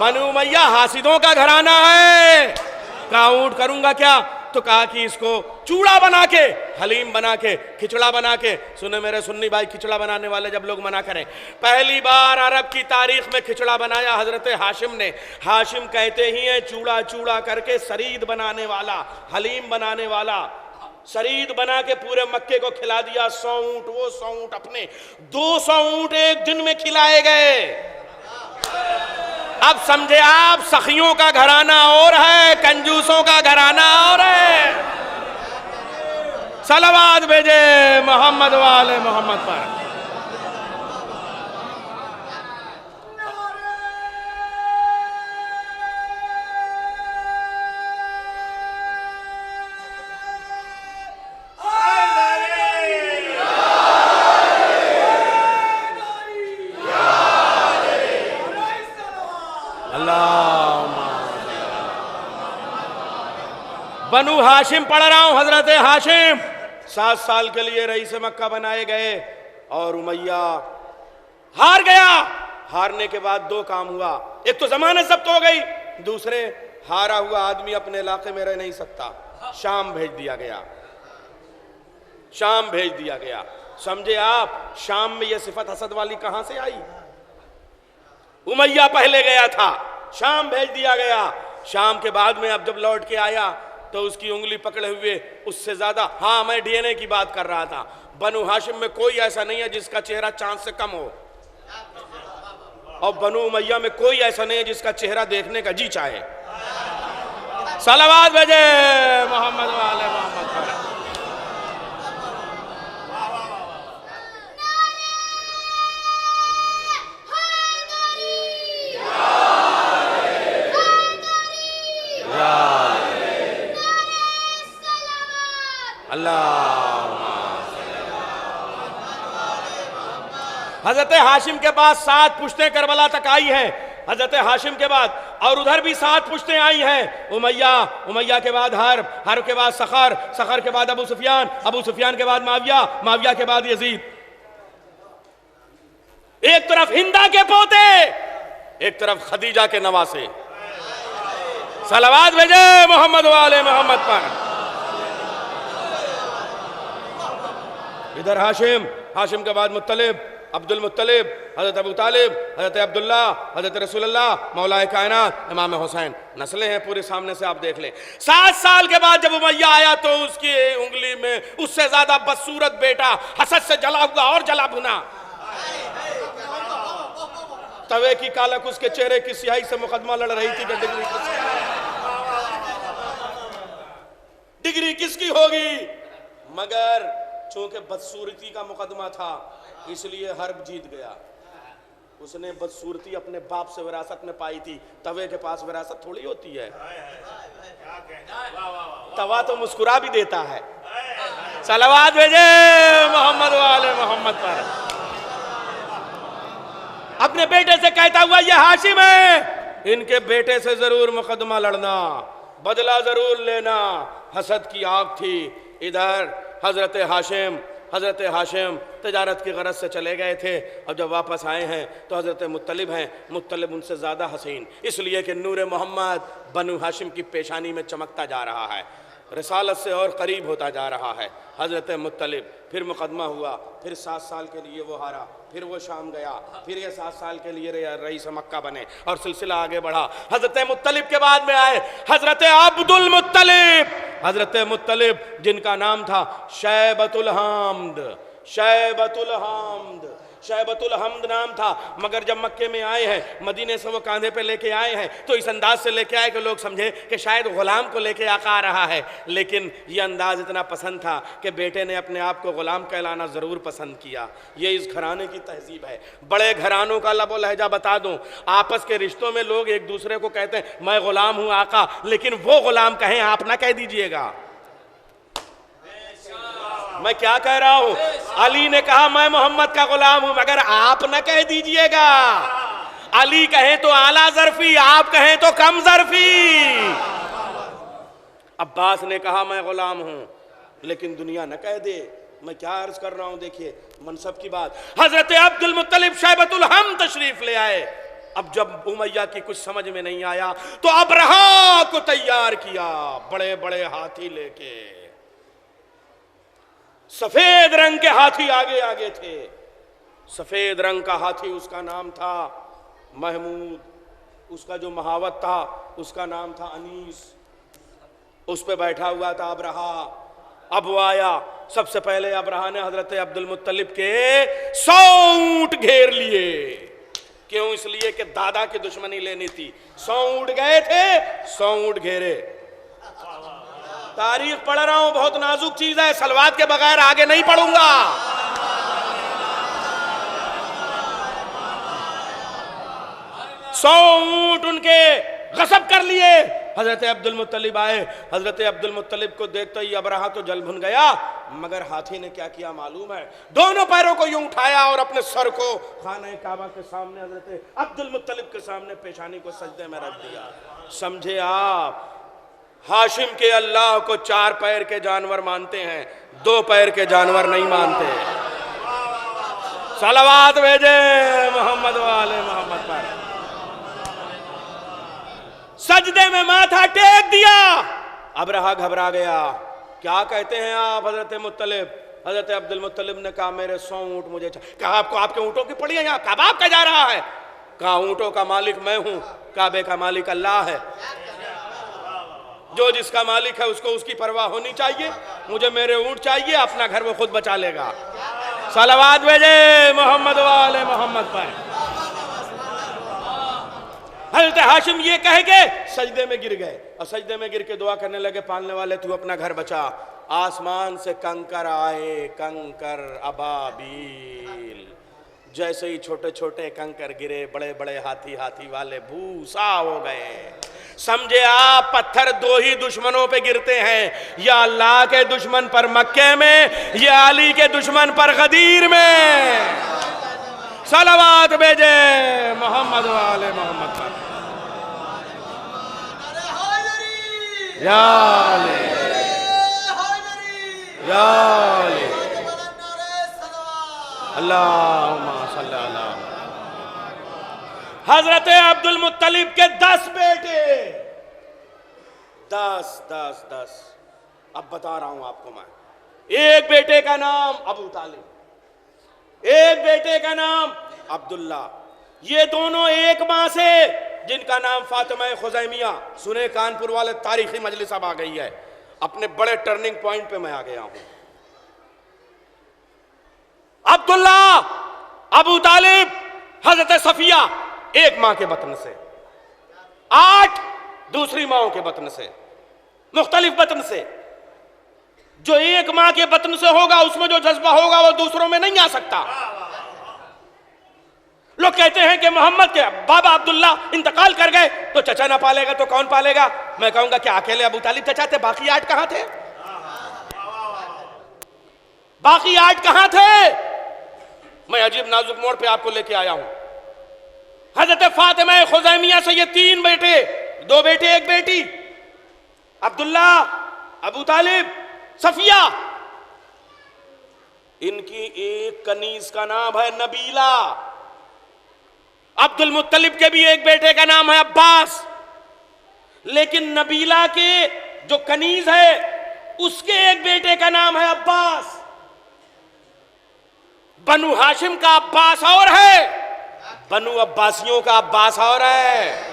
बनु उमैया हासिदों का घराना है। कहा ऊंट करूंगा क्या, तो कहा कि इसको चूड़ा बना के, हलीम बना के, खिचड़ा बना के। सुने मेरे सुन्नी भाई, खिचड़ा बनाने वाले जब लोग मना करें, पहली बार अरब की तारीख में खिचड़ा बनाया हजरत हाशिम ने। हाशिम कहते ही हैं चूड़ा चूड़ा करके सरीद बनाने वाला, हलीम बनाने वाला। सरीद बना के पूरे मक्के को खिला दिया। 100 ऊंट वो, 100 ऊंट अपने, 200 ऊंट एक दिन में खिलाए गए। अब समझे आप, सखियों का घराना और है, कंजूसों का घराना और है। सलावात भेजे मोहम्मद वाले मोहम्मद पर। बनु हाशिम पढ़ रहा हूं, हजरत हाशिम 7 साल के लिए रईस मक्का बनाए गए, और उमैया हार गया। हारने के बाद 2 काम हुआ, एक तो जमानत जब्त हो गई, दूसरे हारा हुआ आदमी अपने इलाके में रह नहीं सकता, शाम भेज दिया गया। शाम भेज दिया गया। समझे आप, शाम में यह सिफत हसद वाली कहां से आई। उमैया पहले गया था, शाम भेज दिया गया। शाम के बाद में अब जब लौट के आया तो उसकी उंगली पकड़े हुए उससे ज्यादा, हाँ मैं डीएनए की बात कर रहा था, बनु हाशिम में कोई ऐसा नहीं है जिसका चेहरा चांद से कम हो, और बनु उमैया में कोई ऐसा नहीं है जिसका चेहरा देखने का जी चाहे। सलावत भेजे मोहम्मद वाले मोहम्मद पर। हजरत हाशिम के पास 7 पुश्तें करबला तक आई हैं, हजरत हाशिम के बाद, और उधर भी 7 पुश्तें आई हैं। उमैया के बाद हर्ब के बाद सखर के बाद अबू सुफियान के बाद माविया के बाद यजीद। एक तरफ हिंदा के पोते, एक तरफ खदीजा के नवासे। सलावत भेजे मोहम्मद वाले मोहम्मद पर। इधर हाशिम के बाद मुत्तलिब, अब्दुल मुत्तलिब, हजरत अबू तालिब, हजरत अब्दुल्ला, हजरत रसूलुल्लाह, मौलाए कायनात, इमाम हुसैन। नस्लें हैं पूरे सामने से, आप देख लें। 7 साल के बाद जब उमैया आया तो उसकी उंगली में उससे ज्यादा बदसूरत बेटा हसद से जला हुआ और जला भुना, तवे की कालक उसके चेहरे की स्याही से मुकदमा लड़ रही थी कि डिग्री किसकी होगी, मगर चूंकि बदसूरती का मुकदमा था इसलिए हर्ब जीत गया। उसने बदसूरती अपने बाप से विरासत में पाई थी, तवे के पास विरासत थोड़ी होती है, तवा तो मुस्कुरा भी देता है। सलावत भेजे मोहम्मद वाले मोहम्मद पर। अपने बेटे से कहता हुआ ये हाशिम है, इनके बेटे से जरूर मुकदमा लड़ना, बदला जरूर लेना। हसद की आग थी। इधर हजरत हाशिम तजारत की गरज से चले गए थे, अब जब वापस आए हैं तो हजरत मुत्तलिब हैं। मुत्तलिब उनसे ज़्यादा हसीन, इसलिए कि नूर मोहम्मद बनु हाशिम की पेशानी में चमकता जा रहा है, रिसालत से और करीब होता जा रहा है। हजरत मुत्तलिब, फिर मुकदमा हुआ, फिर 7 साल के लिए वो हारा, फिर वो शाम गया, फिर ये 7 साल के लिए रईस मक्का बने और सिलसिला आगे बढ़ा। हजरत मुत्तलिब के बाद में आए हजरत अब्दुल मुत्तलिब। हजरत मुत्तलिब जिनका नाम था शैबतुल हम्द नाम था, मगर जब मक्के में आए हैं, मदीने से वो कांधे पे लेके आए हैं तो इस अंदाज से लेके आए कि लोग समझे कि शायद गुलाम को लेके आका आ रहा है। लेकिन ये अंदाज इतना पसंद था कि बेटे ने अपने आप को गुलाम कहलाना ज़रूर पसंद किया। ये इस घराने की तहजीब है। बड़े घरानों का लबो लहजा बता दूं, आपस के रिश्तों में लोग एक दूसरे को कहते हैं मैं गुलाम हूँ आका, लेकिन वो गुलाम कहें, आप ना कह दीजिएगा। मैं क्या कह रहा हूं, अली ने कहा मैं मोहम्मद का गुलाम हूं, मगर आप न कह दीजिएगा। अली कहें तो आला ज़र्फी, आप कहें तो कम ज़र्फी। अब्बास ने कहा मैं गुलाम हूं, लेकिन दुनिया न कह दे। मैं क्या अर्ज कर रहा हूं, देखिए मनसब की बात। हजरत अब्दुल मुत्तलिब शैबतुल हम तशरीफ ले आए। अब जब उमैया की कुछ समझ में नहीं आया तो अबरहा को तैयार किया, बड़े बड़े हाथी लेके। सफेद रंग के हाथी आगे आगे थे। सफेद रंग का हाथी, उसका नाम था महमूद, उसका जो महावत था उसका नाम था अनीस। उस पे बैठा हुआ था अबरहा। अब वो आया, सबसे पहले अबरहा ने हजरत अब्दुल मुत्तलिब के 100 ऊंट घेर लिए। क्यों? इसलिए कि दादा की दुश्मनी लेनी थी। 100 ऊंट गए थे, 100 ऊंट घेरे। तारीख पढ़ रहा हूं, बहुत नाजुक चीज है, सलवात के बगैर आगे नहीं पढ़ूंगा। 100 ऊंट उनके गसब कर लिए। हजरत अब्दुल मुत्तलिब आए। हजरत अब्दुल मुत्तलिब को देखते ही अबरहा तो जल भुन गया, मगर हाथी ने क्या किया मालूम है? दोनों पैरों को यूं उठाया और अपने सर को खाने काबा के सामने, हजरत अब्दुल मुत्तलिब के सामने पेशानी को सजदे में रख दिया। समझे आप, हाशिम के अल्लाह को 4 पैर के जानवर मानते हैं, 2 पैर के जानवर नहीं मानते। सलावत भेजे मोहम्मद वाले मोहम्मद पर। सजदे में माथा टेक दिया। अबरहा घबरा गया। क्या कहते हैं आप हजरत मुत्तलिब? हजरत अब्दुल मुत्तलिब ने कहा मेरे 100 ऊंट मुझे कहा आपको आपके ऊंटों की पड़ी है, यहाँ कबाब का जा रहा है। कहा ऊंटों का मालिक मैं हूं, काबे का मालिक अल्लाह है। जो जिसका मालिक है उसको उसकी परवाह होनी चाहिए। मुझे मेरे ऊंट चाहिए, अपना घर वो खुद बचा लेगा। सलावत भेजे मोहम्मद वाले मोहम्मद पर। हजरत हाशिम ये कह के सजदे में गिर गए और सजदे में गिर के दुआ करने लगे, पालने वाले तू अपना घर बचा। आसमान से कंकर आए, कंकर अबाबील। जैसे ही छोटे छोटे कंकर गिरे, बड़े बड़े हाथी हाथी वाले भूसा हो गए। समझे आप, पत्थर दो ही दुश्मनों पे गिरते हैं, या अल्लाह के दुश्मन पर मक्के में, या अली के दुश्मन पर गदीर में। सलावत भेजे मोहम्मद वाले मोहम्मद पर। या अली, या अली, अल्लाहुम्मा सल्ली अला। हजरत अब्दुल मुत्तलिब के 10 बेटे, 10। अब बता रहा हूं आपको मैं। एक बेटे का नाम अबू तालिब, एक बेटे का नाम अब्दुल्ला। ये दोनों एक मां से, जिनका नाम फातिमा खुजैमिया। सुने कानपुर वाले, तारीखी मजलिस अब आ गई है। अपने बड़े टर्निंग पॉइंट पे मैं आ गया हूं। अब्दुल्ला, अबू तालिब, हजरत सफिया एक मां के बतन से, 8 दूसरी माओं के बतन से, मुख्तलिफ बतन से। जो एक मां के बतन से होगा उसमें जो जज्बा होगा वो दूसरों में नहीं आ सकता। लोग कहते हैं कि मोहम्मद के बाबा अब्दुल्ला इंतकाल कर गए तो चचा ना पालेगा तो कौन पालेगा। मैं कहूंगा कि अकेले अबू तालिब चचा थे, बाकी 8 कहां थे? बाकी 8 कहां थे? मैं अजीब नाजुक मोड़ पे आपको लेके आया हूं। हजरत फातिमा खुजैमिया से ये 3 बेटे, 2 बेटे 1 बेटी, अब्दुल्ला, अबू तालिब, सफिया। इनकी एक कनीज का नाम है नबीला। अब्दुल मुत्तलिब के भी एक बेटे का नाम है अब्बास। लेकिन नबीला के जो कनीज है उसके एक बेटे का नाम है अब्बास। बनु हाशिम का अब्बास और है, बनु अब्बासियों का अब्बास और है।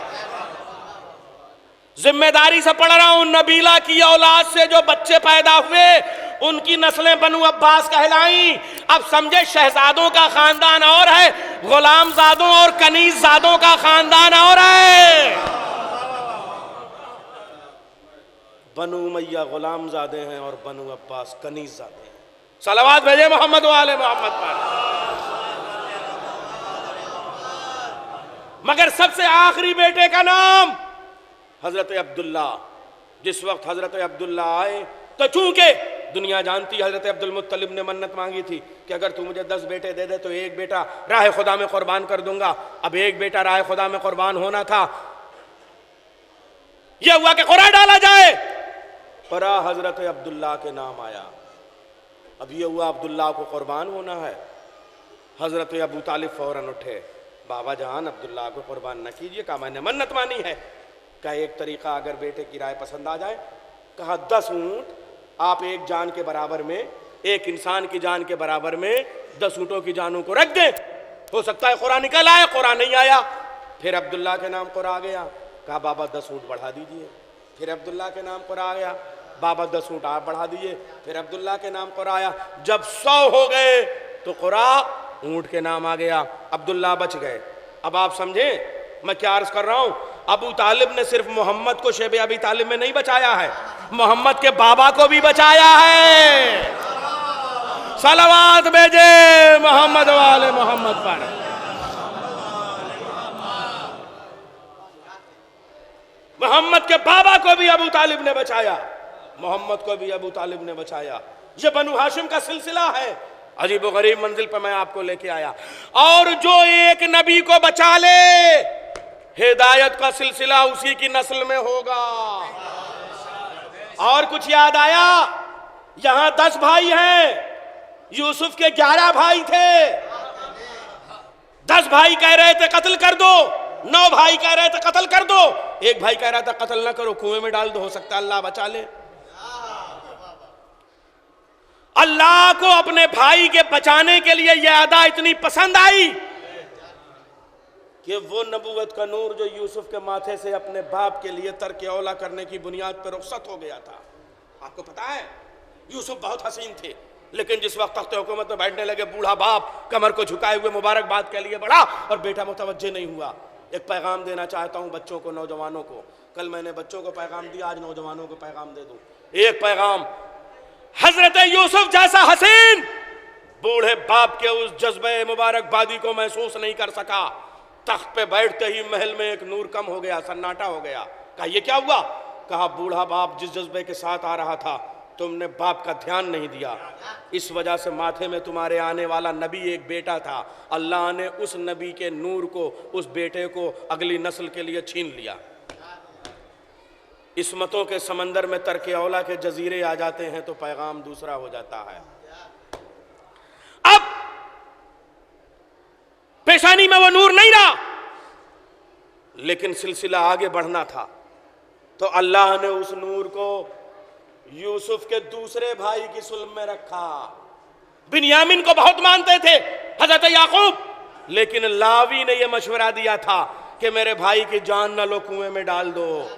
जिम्मेदारी से पढ़ रहा हूं, नबीला की औलाद से जो बच्चे पैदा हुए उनकी नस्लें बनु अब्बास कहलाई। अब समझे, शहजादों का खानदान और है, गुलामजादों और कनीज़जादों का खानदान और है। बनु उमैया गुलामजादे हैं और बनु अब्बास कनीज़जादे हैं। सलावत भेजे मोहम्मद वाले मोहम्मद पर। मगर सबसे आखिरी बेटे का नाम हजरत अब्दुल्ला। जिस वक्त हजरत अब्दुल्ला आए तो चूंकि दुनिया जानती, हजरत अब्दुल मुत्तलिब ने मन्नत मांगी थी कि अगर तू मुझे 10 बेटे दे दे तो एक बेटा राह खुदा में कुर्बान कर दूंगा। अब एक बेटा राह खुदा में कुर्बान होना था। यह हुआ कि कुरान डाला जाए, परा हजरत अब्दुल्ला के नाम आया। अब यह हुआ अब्दुल्ला को कुर्बान होना है। हजरत अबू तालिब फौरन उठे, बाबा जान अब्दुल्ला को कुर्बान न कीजिए। कहा मैंने मन्नत मानी है। कहा एक तरीका, अगर बेटे की राय पसंद आ जाए। कहा 10 ऊंट आप एक जान के बराबर में, एक इंसान की जान के बराबर में 10 ऊंटों की जानों को रख दे। हो सकता है कुरान निकल आए, कुरान नहीं आया। फिर अब्दुल्ला के नाम कुरान आ गया। कहा बाबा 10 ऊंट बढ़ा दीजिए। फिर अब्दुल्ला के नाम कुरान आ गया। बाबा 10 ऊंट आप बढ़ा दीजिए। फिर अब्दुल्ला के नाम कुरान आया। जब 100 हो गए तो कुरान ऊंट के नाम आ गया। अब्दुल्ला बच गए। अब आप समझे मैं क्या अर्ज कर रहा हूं। अबू तालिब ने सिर्फ मोहम्मद को शेब अबी तालिब में नहीं बचाया है, मोहम्मद के बाबा को भी बचाया है। सलावत भेजे मोहम्मद वाले मोहम्मद पर। मोहम्मद के बाबा को भी अबू तालिब ने बचाया, मोहम्मद को भी अबू तालिब ने बचाया। ये बनु हाशिम का सिलसिला है। अजीब व गरीब मंजिल पर मैं आपको लेके आया। और जो एक नबी को बचा ले, हिदायत का सिलसिला उसी की नस्ल में होगा। और कुछ याद आया, यहां 10 भाई हैं, यूसुफ के 11 भाई थे। 10 भाई कह रहे थे कत्ल कर दो, 9 भाई कह रहे थे कत्ल कर दो, एक भाई कह रहा था कत्ल ना करो, कुएं में डाल दो, हो सकता है अल्लाह बचा ले। अल्लाह को अपने भाई के बचाने के लिए यह अदा इतनी पसंद आई कि वो नबूवत का नूर जो यूसुफ के माथे से अपने बाप के लिए तर्क औला करने की बुनियाद पर रुखसत हो गया था। आपको पता है यूसुफ बहुत हसीन थे, लेकिन जिस वक्त तख्त हुकूमत में बैठने लगे बूढ़ा बाप कमर को झुकाए हुए मुबारकबाद के लिए बढ़ा और बेटा मुतवज्जे नहीं हुआ। एक पैगाम देना चाहता हूँ बच्चों को, नौजवानों को। कल मैंने बच्चों को पैगाम दिया, आज नौजवानों को पैगाम दे दूं। एक पैगाम, हजरत यूसुफ जैसा हसीन बूढ़े बाप के उस जज्बे मुबारकबादी को महसूस नहीं कर सका। तख्त पे बैठते ही महल में एक नूर कम हो गया, सन्नाटा हो गया। कहा ये क्या हुआ? कहा बूढ़ा बाप जिस जज्बे के साथ आ रहा था तुमने बाप का ध्यान नहीं दिया, इस वजह से माथे में तुम्हारे आने वाला नबी एक बेटा था, अल्लाह ने उस नबी के नूर को, उस बेटे को अगली नस्ल के लिए छीन लिया। इस्मतों के समंदर में तर्क औला के जजीरे आ जाते हैं तो पैगाम दूसरा हो जाता है। अब पेशानी में वो नूर नहीं रहा, लेकिन सिलसिला आगे बढ़ना था, तो अल्लाह ने उस नूर को यूसुफ के दूसरे भाई की सुल्ब में रखा। बिन्यामिन को बहुत मानते थे हजरत याकूब, लेकिन लावी ने यह मशवरा दिया था कि मेरे भाई की जान न लो, कुएं में डाल दो।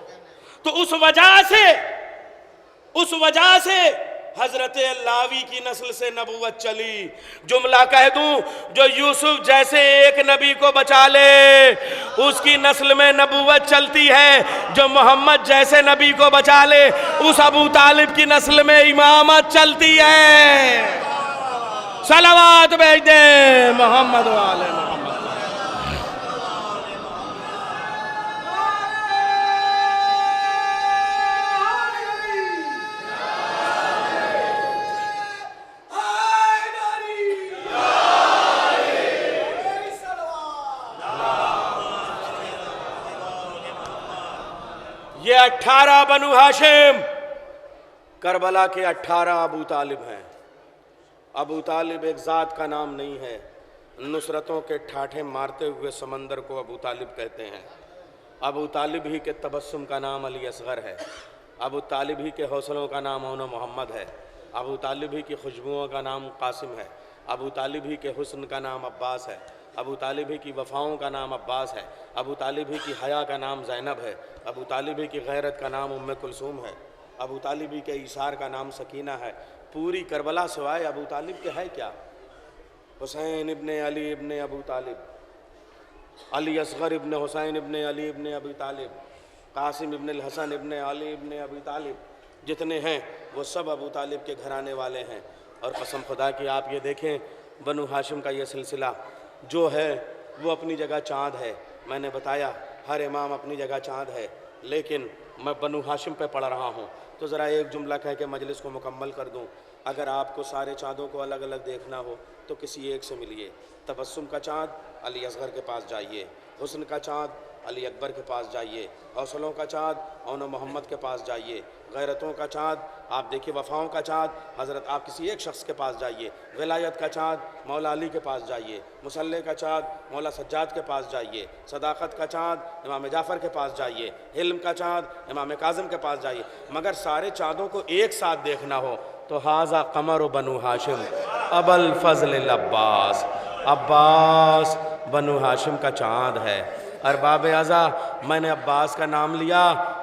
तो उस वजह से हजरत लावी की नस्ल से नबूवत चली। जुमला कह दूं, जो यूसुफ जैसे एक नबी को बचा ले उसकी नस्ल में नबूवत चलती है, जो मोहम्मद जैसे नबी को बचा ले उस अबू तालिब की नस्ल में इमामत चलती है। सलावत भेज दे मोहम्मद वाले मोहम्मद। ये 18 बनु हाशिम, करबला के 18 अबू तालिब हैं। अबू तालिब एक ज़ात का नाम नहीं है, नुसरतों के ठाठे मारते हुए समंदर को अबू तालिब कहते हैं। अबू तालिब ही के तबस्सुम का नाम अली असगर है, अबू तालिब ही के हौसलों का नाम औन मोहम्मद है, अबू तालिब ही की खुशबुओं का नाम कासिम है, अबू तालिब ही के हुस्न का नाम अब्बास है, अबू तालिब ही की वफ़ाओं का नाम अब्बास है, अबू तालिब ही की हया का नाम ज़ैनब है, अबू तालिब ही की गैरत का नाम उम्मे कुलसूम है, अबू तालिब ही के ईसार का नाम सकीना है। पूरी करबला सिवाय अबू तालिब के है क्या? हुसैन इब्ने अली इब्ने अबू तालिब, अली असगर इब्ने हुसैन इब्ने अली इब्ने अबू तालिब, कासिम इब्ने हसन इब्ने अली इब्ने अबू तालिब, जितने हैं वो सब अबू तालिब के घराने वाले हैं। और कसम खुदा की आप ये देखें, बनु हाशिम का ये सिलसिला जो है वो अपनी जगह चाँद है। मैंने बताया हर इमाम अपनी जगह चाँद है, लेकिन मैं बनु हाशिम पे पढ़ रहा हूँ तो ज़रा एक जुमला कह के मजलिस को मुकम्मल कर दूँ। अगर आपको सारे चाँदों को अलग अलग देखना हो तो किसी एक से मिलिए। तबस्सुम का चाँद अली असगर के पास जाइए, हुस्न का चाँद अली अकबर के पास जाइए, हौसलों का चाँद औन मोहम्मद के पास जाइए, गैरतों का चाँद आप देखिए, वफ़ाओं का चाँद हज़रत आप किसी एक शख्स के पास जाइए, विलायत का चाँद मौला अली के पास जाइए, मुसल्ले का चाँद मौला सज्जाद के पास जाइए, सदाकत का चाँद इमाम जाफ़र के पास जाइए, हिल्म का चाँद इमाम काज़िम के पास जाइए। मगर सारे चाँदों को एक साथ देखना हो तो हाजा कमर बनु हाशिम अबल फजल अब्बास, अब्बास बनु हाशिम का चाँद है। अरबाब अज़ा, मैंने अब्बास का नाम लिया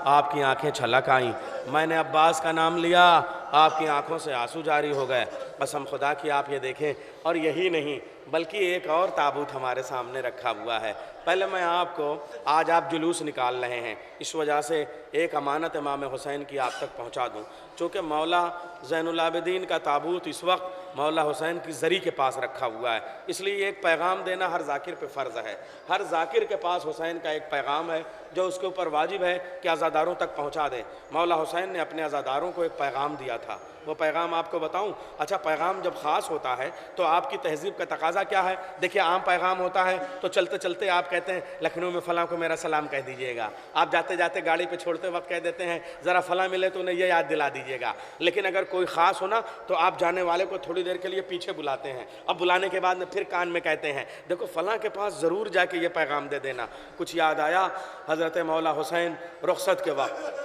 आपकी आंखें छलक आईं, मैंने अब्बास का नाम लिया आपकी आंखों से आंसू जारी हो गए। कसम खुदा की आप ये देखें। और यही नहीं बल्कि एक और ताबूत हमारे सामने रखा हुआ है। पहले मैं आपको, आज आप जुलूस निकाल रहे हैं, इस वजह से एक अमानत इमाम हुसैन की आप तक पहुंचा दूं। चूँकि मौला ज़ैनुल आबिदीन का ताबूत इस वक्त मौला हुसैन की ज़री के पास रखा हुआ है, इसलिए एक पैगाम देना हर जाकिर पे फ़र्ज़ है। हर जाकिर के पास हुसैन का एक पैगाम है जो उसके ऊपर वाजिब है कि अज़ादारों तक पहुँचा दे। मौला हुसैन ने अपने अज़ादारों को एक पैगाम दिया था, वो पैगाम आपको बताऊं? अच्छा, पैगाम जब ख़ास होता है तो आपकी तहज़ीब का तकाजा क्या है? देखिए, आम पैगाम होता है तो चलते चलते आप कहते हैं लखनऊ में फ़लाँ को मेरा सलाम कह दीजिएगा। आप जाते जाते गाड़ी पे छोड़ते वक्त कह देते हैं ज़रा फ़लाँ मिले तो उन्हें ये याद दिला दीजिएगा। लेकिन अगर कोई ख़ास हो ना तो आप जाने वाले को थोड़ी देर के लिए पीछे बुलाते हैं, अब बुलाने के बाद में फिर कान में कहते हैं देखो फ़लाँ के पास ज़रूर जाके ये पैगाम दे देना। कुछ याद आया? हज़रत मौला हुसैन रुखसत के वक्त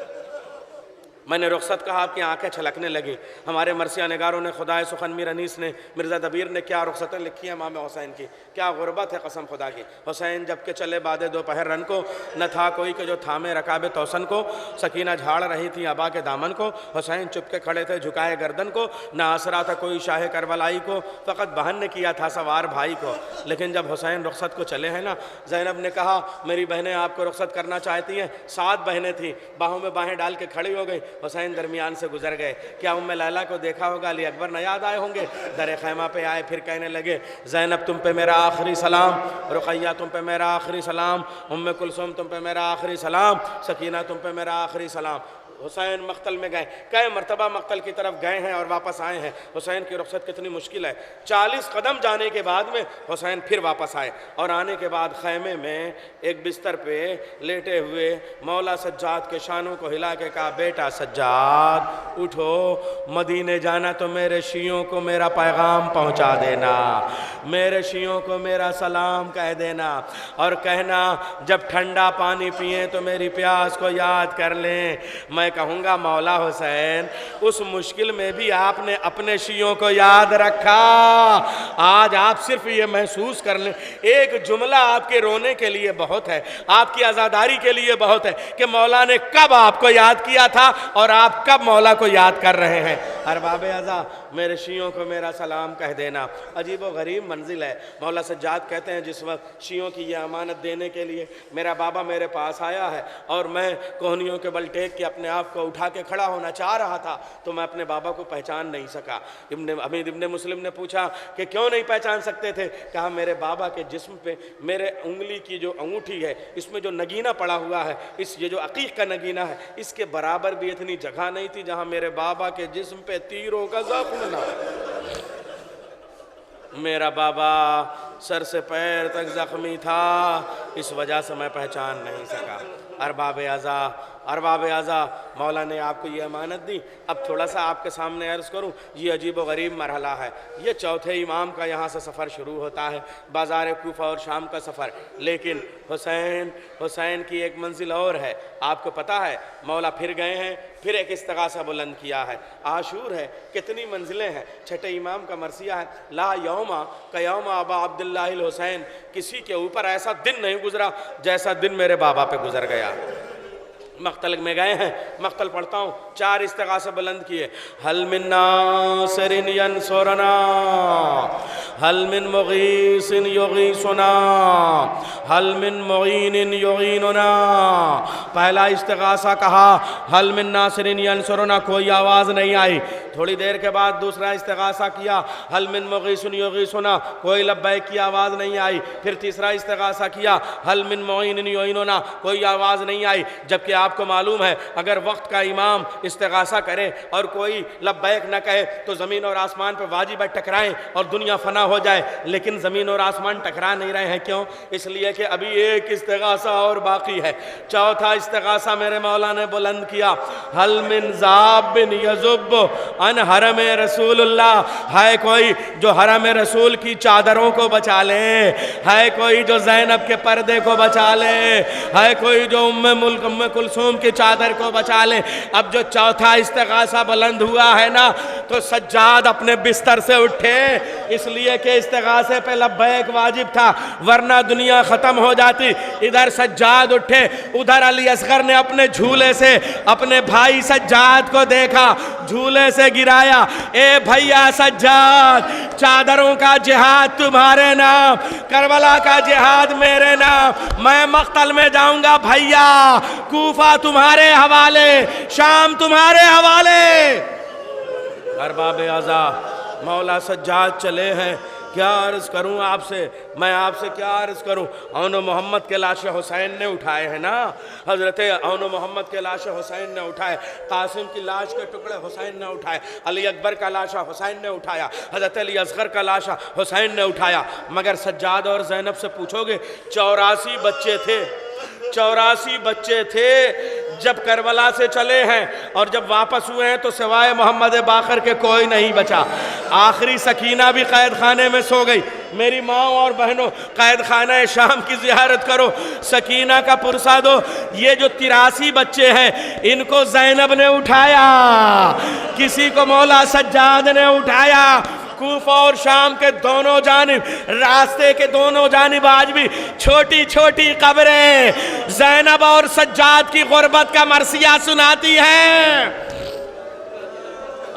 मैंने रुखसत कहा, आपकी आंखें छलकने लगी। हमारे मरसिया निगारों ने, खुदाए सुखन मीर अनीस ने, मिर्ज़ा दबीर ने क्या रुखसतें लिखी हैं इमाम हुसैन की, क्या गुर्बत है कसम खुदा की। हुसैन जब के चले बादे दोपहर रन को, न था कोई के जो थामे रकाबे तौसन को। सकीना झाड़ रही थी अबा के दामन को, हुसैन चुपके खड़े थे झुकाए गर्दन को। न आसरा था कोई शाह करबलाई को, फ़कत बहन ने किया था सवार भाई को। लेकिन जब हुसैन रुखसत को चले हैं ना, ज़ैनब ने कहा मेरी बहनें आपको रुखसत करना चाहती हैं। 7 बहनें थीं, बाहों में बाहें डाल के खड़ी हो गई। हुसैन दरमियान से गुजर गए। क्या उम्मे लैला को देखा होगा, अली अकबर न याद आए होंगे। दर खैमा पे आए, फिर कहने लगे ज़ैनब तुम पे मेरा आखिरी सलाम, रुक़ैया तुम पे मेरा आखिरी सलाम, उम्मे कुलसूम तुम पे मेरा आखिरी सलाम, सकीना तुम पे मेरा आखिरी सलाम। हुसैन मख्तल में गए, कई मरतबा मख्तल की तरफ गए हैं और वापस आए हैं। हुसैन की रुखसत कितनी मुश्किल है। 40 कदम जाने के बाद में हुसैन फिर वापस आए और आने के बाद खैमे में एक बिस्तर पे लेटे हुए मौला सज्जाद के शानों को हिला के कहा, बेटा सज्जाद उठो, मदीने जाना तो मेरे शियों को मेरा पैगाम पहुंचा देना, मेरे शियों को मेरा सलाम कह देना और कहना जब ठंडा पानी पिए तो मेरी प्यास को याद कर लें। मैं कहूँगा मौला हुसैन उस मुश्किल में भी आपने अपने शियों को याद रखा। आज आप सिर्फ ये महसूस कर लें, एक जुमला आपके रोने के लिए बहुत है, आपकी आज़ादारी के लिए बहुत है कि मौला ने कब आपको याद किया था और आप कब मौला को याद कर रहे हैं। अरबाब अज़ा मेरे शियों को मेरा सलाम कह देना। अजीब व गरीब मंजिल है। मौला सज्जाद कहते हैं जिस वक्त शियों की ये अमानत देने के लिए मेरा बाबा मेरे पास आया है और मैं कोहनियों के बल टेक के अपने आप को उठा के खड़ा होना चाह रहा था तो मैं अपने बाबा को पहचान नहीं सका। हमीद इब्ने मुस्लिम ने पूछा कि क्यों नहीं पहचान सकते थे? कहा मेरे बाबा के जिस्म पे मेरे उंगली की जो अंगूठी है इसमें जो नगीना पड़ा हुआ है, इस ये जो अकीक का नगीना है, इसके बराबर भी इतनी जगह नहीं थी जहाँ मेरे बाबा के जिस्म पे तीरों का ज़ख्म ना। मेरा बाबा सर से पैर तक ज़ख्मी था, इस वजह से मैं पहचान नहीं सका। अरबाब आज़ा मौला ने आपको ये अमानत दी। अब थोड़ा सा आपके सामने अर्ज़ करूँ, ये अजीब व गरीब मरहला है। ये चौथे इमाम का यहाँ से सफ़र शुरू होता है, बाज़ार कूफा और शाम का सफ़र। लेकिन हुसैन की एक मंजिल और है। आपको पता है मौला फिर गए हैं, फिर एक इस्तिग़ासा बुलंद किया है। आशूर है, कितनी मंजिलें हैं। छठे इमाम का मरसिया है, ला यौमा कयौमा अबा अब्दुल्लाहिल हुसैन, किसी के ऊपर ऐसा दिन नहीं गुजरा जैसा दिन मेरे बाबा पे गुजर गया। मख्तल में गए हैं, मख्तल पढ़ता हूँ, 4 इस्तिग़ासे बुलंद किए। हल मिन नासिरिन यंसुरना, हल मिन मुगीसिन युगीसुना, हल मिन मुईनिन युईनुना। पहला इस्तिग़ासा कहा हल मिन नासिरिन यंसुरना, कोई आवाज़ नहीं आई। थोड़ी देर के बाद दूसरा इस्तिग़ासा किया, हल मिन मुगीसिन युगीसुना, कोई लब्बैक की आवाज़ नहीं आई। फिर तीसरा इस्तिग़ासा किया, हल मिन मुईनिन युईनुना, कोई आवाज़ नहीं आई। जबकि आपको मालूम है अगर वक्त का इमाम इस्तिग़ासा करे और कोई लब्बैक न कहे तो ज़मीन और आसमान पर वाजिब टकराएं और दुनिया फना हो जाए, लेकिन ज़मीन और आसमान टकरा नहीं रहे हैं। क्यों? इसलिए कि अभी एक इस्तिग़ासा और बाकी है। चौथा इस्तिग़ासा मेरे मौला ने बुलंद किया, हल मिन ज़ाबिन यज़ुब अन हरम रसूलुल्लाह, है कोई जो हरम रसूल की चादरों को बचा ले, है कोई जो ज़ैनब के पर्दे को बचा ले, है कोई जो उम्मे कुलसूम की चादर को बचा ले। अब जो चौथा इस्तिग़ासा बुलंद हुआ है ना, तो सज्जाद अपने बिस्तर से उठे, इसलिए कि इस्तिग़ासे पे लब्बैक वाजिब था, वरना दुनिया ख़त्म हो जाती। इधर सज्जाद उठे, उधर अली असगर ने अपने झूले से अपने भाई सज्जाद को देखा, झूले से गिराया, ए भैया सज्जाद, चादरों का जिहाद तुम्हारे नाम, करबला का जिहाद मेरे नाम, मैं मख्तल में जाऊंगा भैया, कूफा तुम्हारे हवाले, शाम तुम्हारे हवाले। अरबाब आज़ा मौला सज्जाद चले हैं। क्या अर्ज़ करूं आपसे, मैं आपसे क्या अर्ज़ करूं। औन मोहम्मद के लाश हुसैन ने उठाए हैं ना, हज़रत औन मोहम्मद के लाश हुसैन ने उठाए, कासिम की लाश के टुकड़े हुसैन ने उठाए, अली अकबर का लाशा हुसैन ने उठाया, हज़रत अली असगर का लाशा हुसैन ने उठाया। मगर सज्जाद और ज़ैनब से पूछोगे 84 बच्चे थे, 84 बच्चे थे जब करबला से चले हैं, और जब वापस हुए हैं तो सिवाय मोहम्मद बाकर के कोई नहीं बचा। आखिरी सकीना भी कैद खाने में सो गई। मेरी माँ और बहनों, कैद खाना शाम की जियारत करो, सकीना का पुरसा दो। ये जो 83 बच्चे हैं इनको ज़ैनब ने उठाया, किसी को मौला सज्जाद ने उठाया। कूफा और शाम के दोनों जानिब, रास्ते के दोनों जानिब आज भी छोटी छोटी कब्रें ज़ैनब और सज्जाद की गुर्बत का मरसिया सुनाती हैं।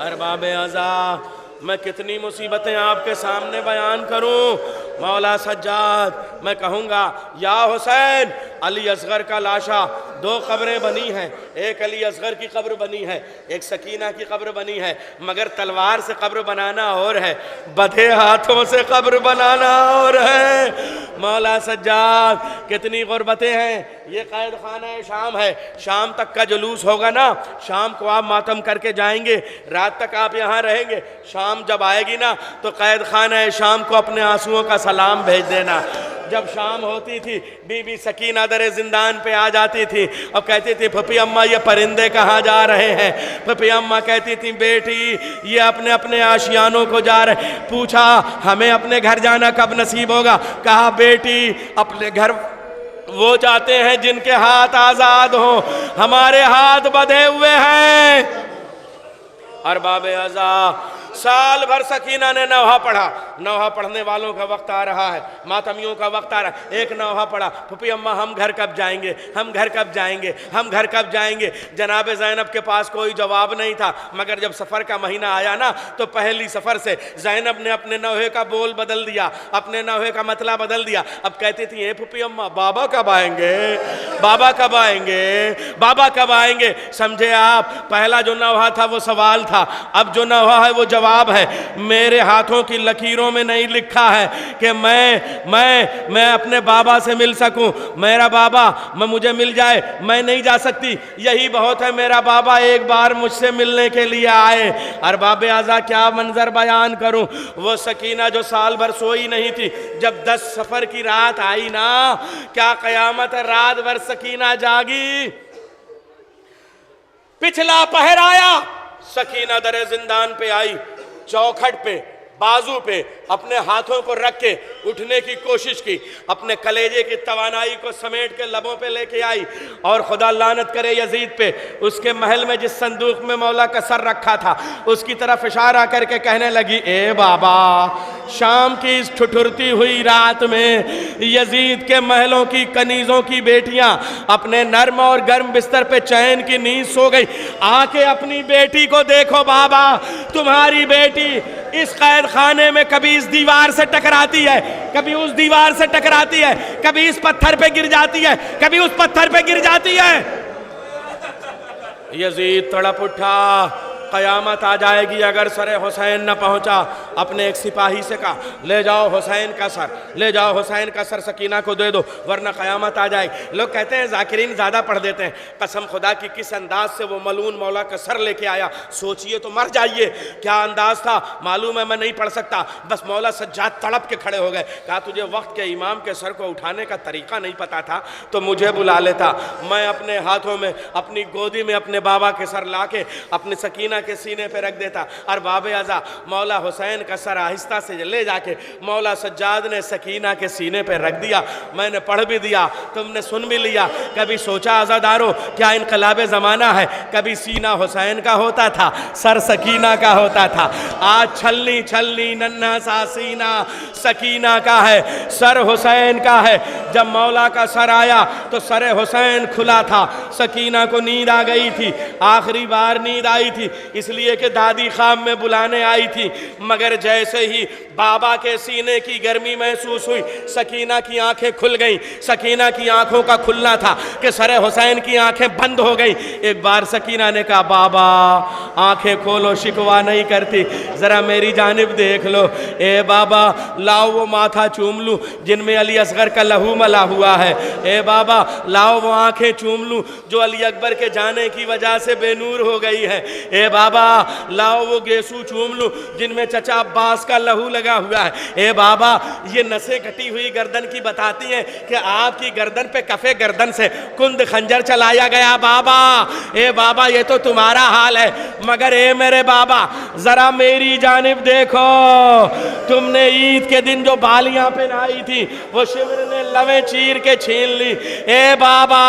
अरबाब अज़ा, मैं कितनी मुसीबतें आपके सामने बयान करूं। मौला सज्जाद, मैं कहूँगा या हुसैन, अली असगर का लाशा, 2 कब्रें बनी हैं, एक अली असगर की कब्र बनी है, एक सकीना की कब्र बनी है, मगर तलवार से कब्र बनाना और है, बधे हाथों से कब्र बनाना और है। मौला सज्जाद, कितनी गुर्बतें हैं। ये कैद खाना शाम है, शाम तक का जुलूस होगा ना, शाम को आप मातम करके जाएंगे, रात तक आप यहाँ रहेंगे। शाम जब आएगी ना तो कैद खाना शाम को अपने आंसुओं का सलाम भेज देना। जब शाम होती थी, बीबी सकीना दरे जिंदान पे आ जाती थी और कहती थी, फूफी अम्मा ये परिंदे कहाँ जा रहे हैं। फूफी अम्मा कहती थी, बेटी ये अपने अपने आशियानों को जा रहे। पूछा, हमें अपने घर जाना कब नसीब होगा। कहा, बेटी अपने घर वो जाते हैं जिनके हाथ आजाद हो, हमारे हाथ बंधे हुए हैं। अरबाब अज़ा, साल भर सकीना ने नौहा पढ़ा। नौहा पढ़ने वालों का वक्त आ रहा है, मातमियों का वक्त आ रहा है। एक नौहा पढ़ा, फूफी अम्मा हम घर कब जाएंगे, हम घर कब जाएंगे, हम घर कब जाएंगे। जनाब ज़ैनब के पास कोई जवाब नहीं था, मगर जब सफ़र का महीना आया ना तो पहली सफ़र से ज़ैनब ने अपने नौहे का बोल बदल दिया, अपने नौहे का मतला बदल दिया। अब कहती थी, फूफी अम्मा बाबा कब आएंगे, बाबा कब आएंगे, बाबा कब आएंगे। समझे आप, पहला जो नौहा था वो सवाल था, अब जो नौहा है वो जवाब है। मेरे हाथों की लकीरों में नहीं लिखा है कि मैं अपने बाबा से मिल सकूं। मेरा बाबा मुझे मिल जाए, मैं नहीं जा सकती, यही बहुत है। मेरा बाबा एक बार मुझसे मिलने के लिए आए। अरबाब अज़ा, क्या मंजर बयान करूं। वो सकीना जो साल भर सोई नहीं थी, जब 10 सफर की रात आई ना, क्या कयामत है, रात भर सकीना जागी। पिछला पहर आया, सकीना दरे जिंदान पे आई, चौखट पे बाजू पे अपने हाथों को रख के उठने की कोशिश की, अपने कलेजे की तवानाई को समेट के लबों पे लेके आई और खुदा लानत करे यजीद पे, उसके महल में जिस संदूक में मौला का सर रखा था उसकी तरफ इशारा करके कहने लगी, ए बाबा, शाम की इस ठुठुरती हुई रात में यजीद के महलों की कनीजों की बेटियां अपने नर्म और गर्म बिस्तर पे चैन की नींद सो गई। आके अपनी बेटी को देखो बाबा, तुम्हारी बेटी इस कैद खाने में कभी इस दीवार से टकराती है, कभी उस दीवार से टकराती है, कभी इस पत्थर पे गिर जाती है, कभी उस पत्थर पे गिर जाती है। यजीद तड़प उठा, क़यामत आ जाएगी अगर सरे हुसैन न पहुंचा। अपने एक सिपाही से कहा, ले जाओ हुसैन का सर, ले जाओ हुसैन का सर सकीना को दे दो, वरना क़यामत आ जाएगी। लोग कहते हैं ज़ाकिरीन ज़्यादा पढ़ देते हैं। कसम खुदा की किस अंदाज से वो मलून मौला का सर लेके आया, सोचिए तो मर जाइए। क्या अंदाज था मालूम है, मैं नहीं पढ़ सकता। बस मौला सज्जाद तड़प के खड़े हो गए। कहा, तुझे वक्त के इमाम के सर को उठाने का तरीका नहीं पता था तो मुझे बुला लेता, मैं अपने हाथों में अपनी गोदी में अपने बाबा के सर ला के अपनी सकीना के सीने पे रख देता। और बाबे अज़ा, मौला हुसैन का सर आहिस्ता से ले जाके मौला सज्जाद ने सकीना के सीने पे रख दिया। मैंने पढ़ भी दिया, तुमने सुन भी लिया। कभी सोचा अज़ादारो क्या इनकलाबे ज़माना है, कभी सीना हुसैन का होता था, सर सकीना का होता था। आज छलनी छलनी नन्हा सा सीना सकीना का है, सर हुसैन का है। जब मौला का सर आया तो सर हुसैन खुला था। सकीना को नींद आ गई थी, आखिरी बार नींद आई थी इसलिए कि दादी ख्वाब में बुलाने आई थी। मगर जैसे ही बाबा के सीने की गर्मी महसूस हुई, सकीना की आंखें खुल गईं। सकीना की आंखों का खुलना था कि सर हुसैन की आंखें बंद हो गई। एक बार सकीना ने कहा, बाबा आंखें खोलो, शिकवा नहीं करती, जरा मेरी जानिब देख लो। ए बाबा, लाओ वो माथा चूम लूं जिनमें अली असगर का लहू मला हुआ है। ए बाबा, लाओ वो आंखें चूम लूं जो अली अकबर के जाने की वजह से बेनूर हो गई है। ए बाबा, लाओ वो गेसू चूम लूं जिनमें चचा अब्बास का लहू लगा हुआ है। ए बाबा, ये नसें कटी हुई गर्दन की बताती हैं कि आपकी गर्दन पे कफे गर्दन से कुंद खंजर चलाया गया। बाबा, ए बाबा, ये तो तुम्हारा हाल है, मगर ए मेरे बाबा, जरा मेरी जानिब देखो। तुमने ईद के दिन जो बालियां पहनाई थी वो शिमर ने लवें चीर के छीन ली। ए बाबा,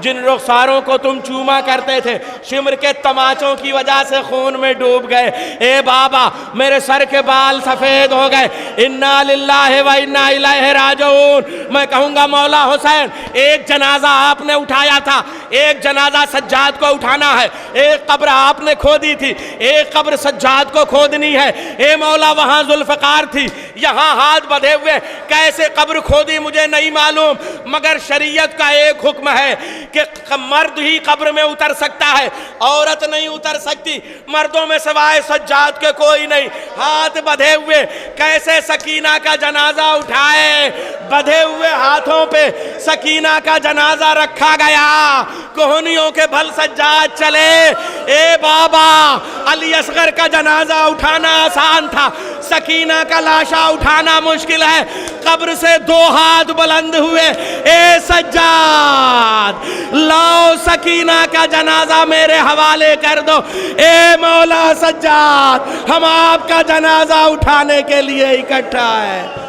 जिन रुखसारों को तुम चूमा करते थे शिमर के तमाचों की वजह से खून में डूब गए। ए बाबा, मेरे सर के बाल सफेद हो गए। इन्ना लिल्लाहि व इन्ना इलैहि राजिऊन। मैं कहूंगा मौला हुसैन, एक जनाजा आपने उठाया था, एक जनाजा सज्जाद को उठाना है। एक कब्र आपने खोदी थी, एक कब्र सज्जाद को खोदनी है। ए मौला, वहां जुल्फकार थी, यहाँ हाथ बंधे हुए, कैसे कब्र खोदी मुझे नहीं मालूम, मगर शरीयत का एक हुक्म है कि मर्द ही कब्र में उतर सकता है, औरत नहीं उतर सकती। मर्दों में सिवाय सज्जाद के कोई नहीं। हाथ बंधे हुए कैसे सकीना का जनाजा उठाए, बंधे हुए हाथों पे सकीना का जनाजा रखा गया। कोहनियों के भल सज्जाद चले। ए बाबा, अली असगर का जनाजा उठाना आसान था, सकीना का लाशा उठाना मुश्किल है। कब्र से 2 हाथ बुलंद हुए। ए सज्जाद, लाओ सकीना का जनाजा मेरे हवाले कर दो। ए मौला सज्जाद, हम आपका जनाजा उठाने के लिए इकट्ठा है।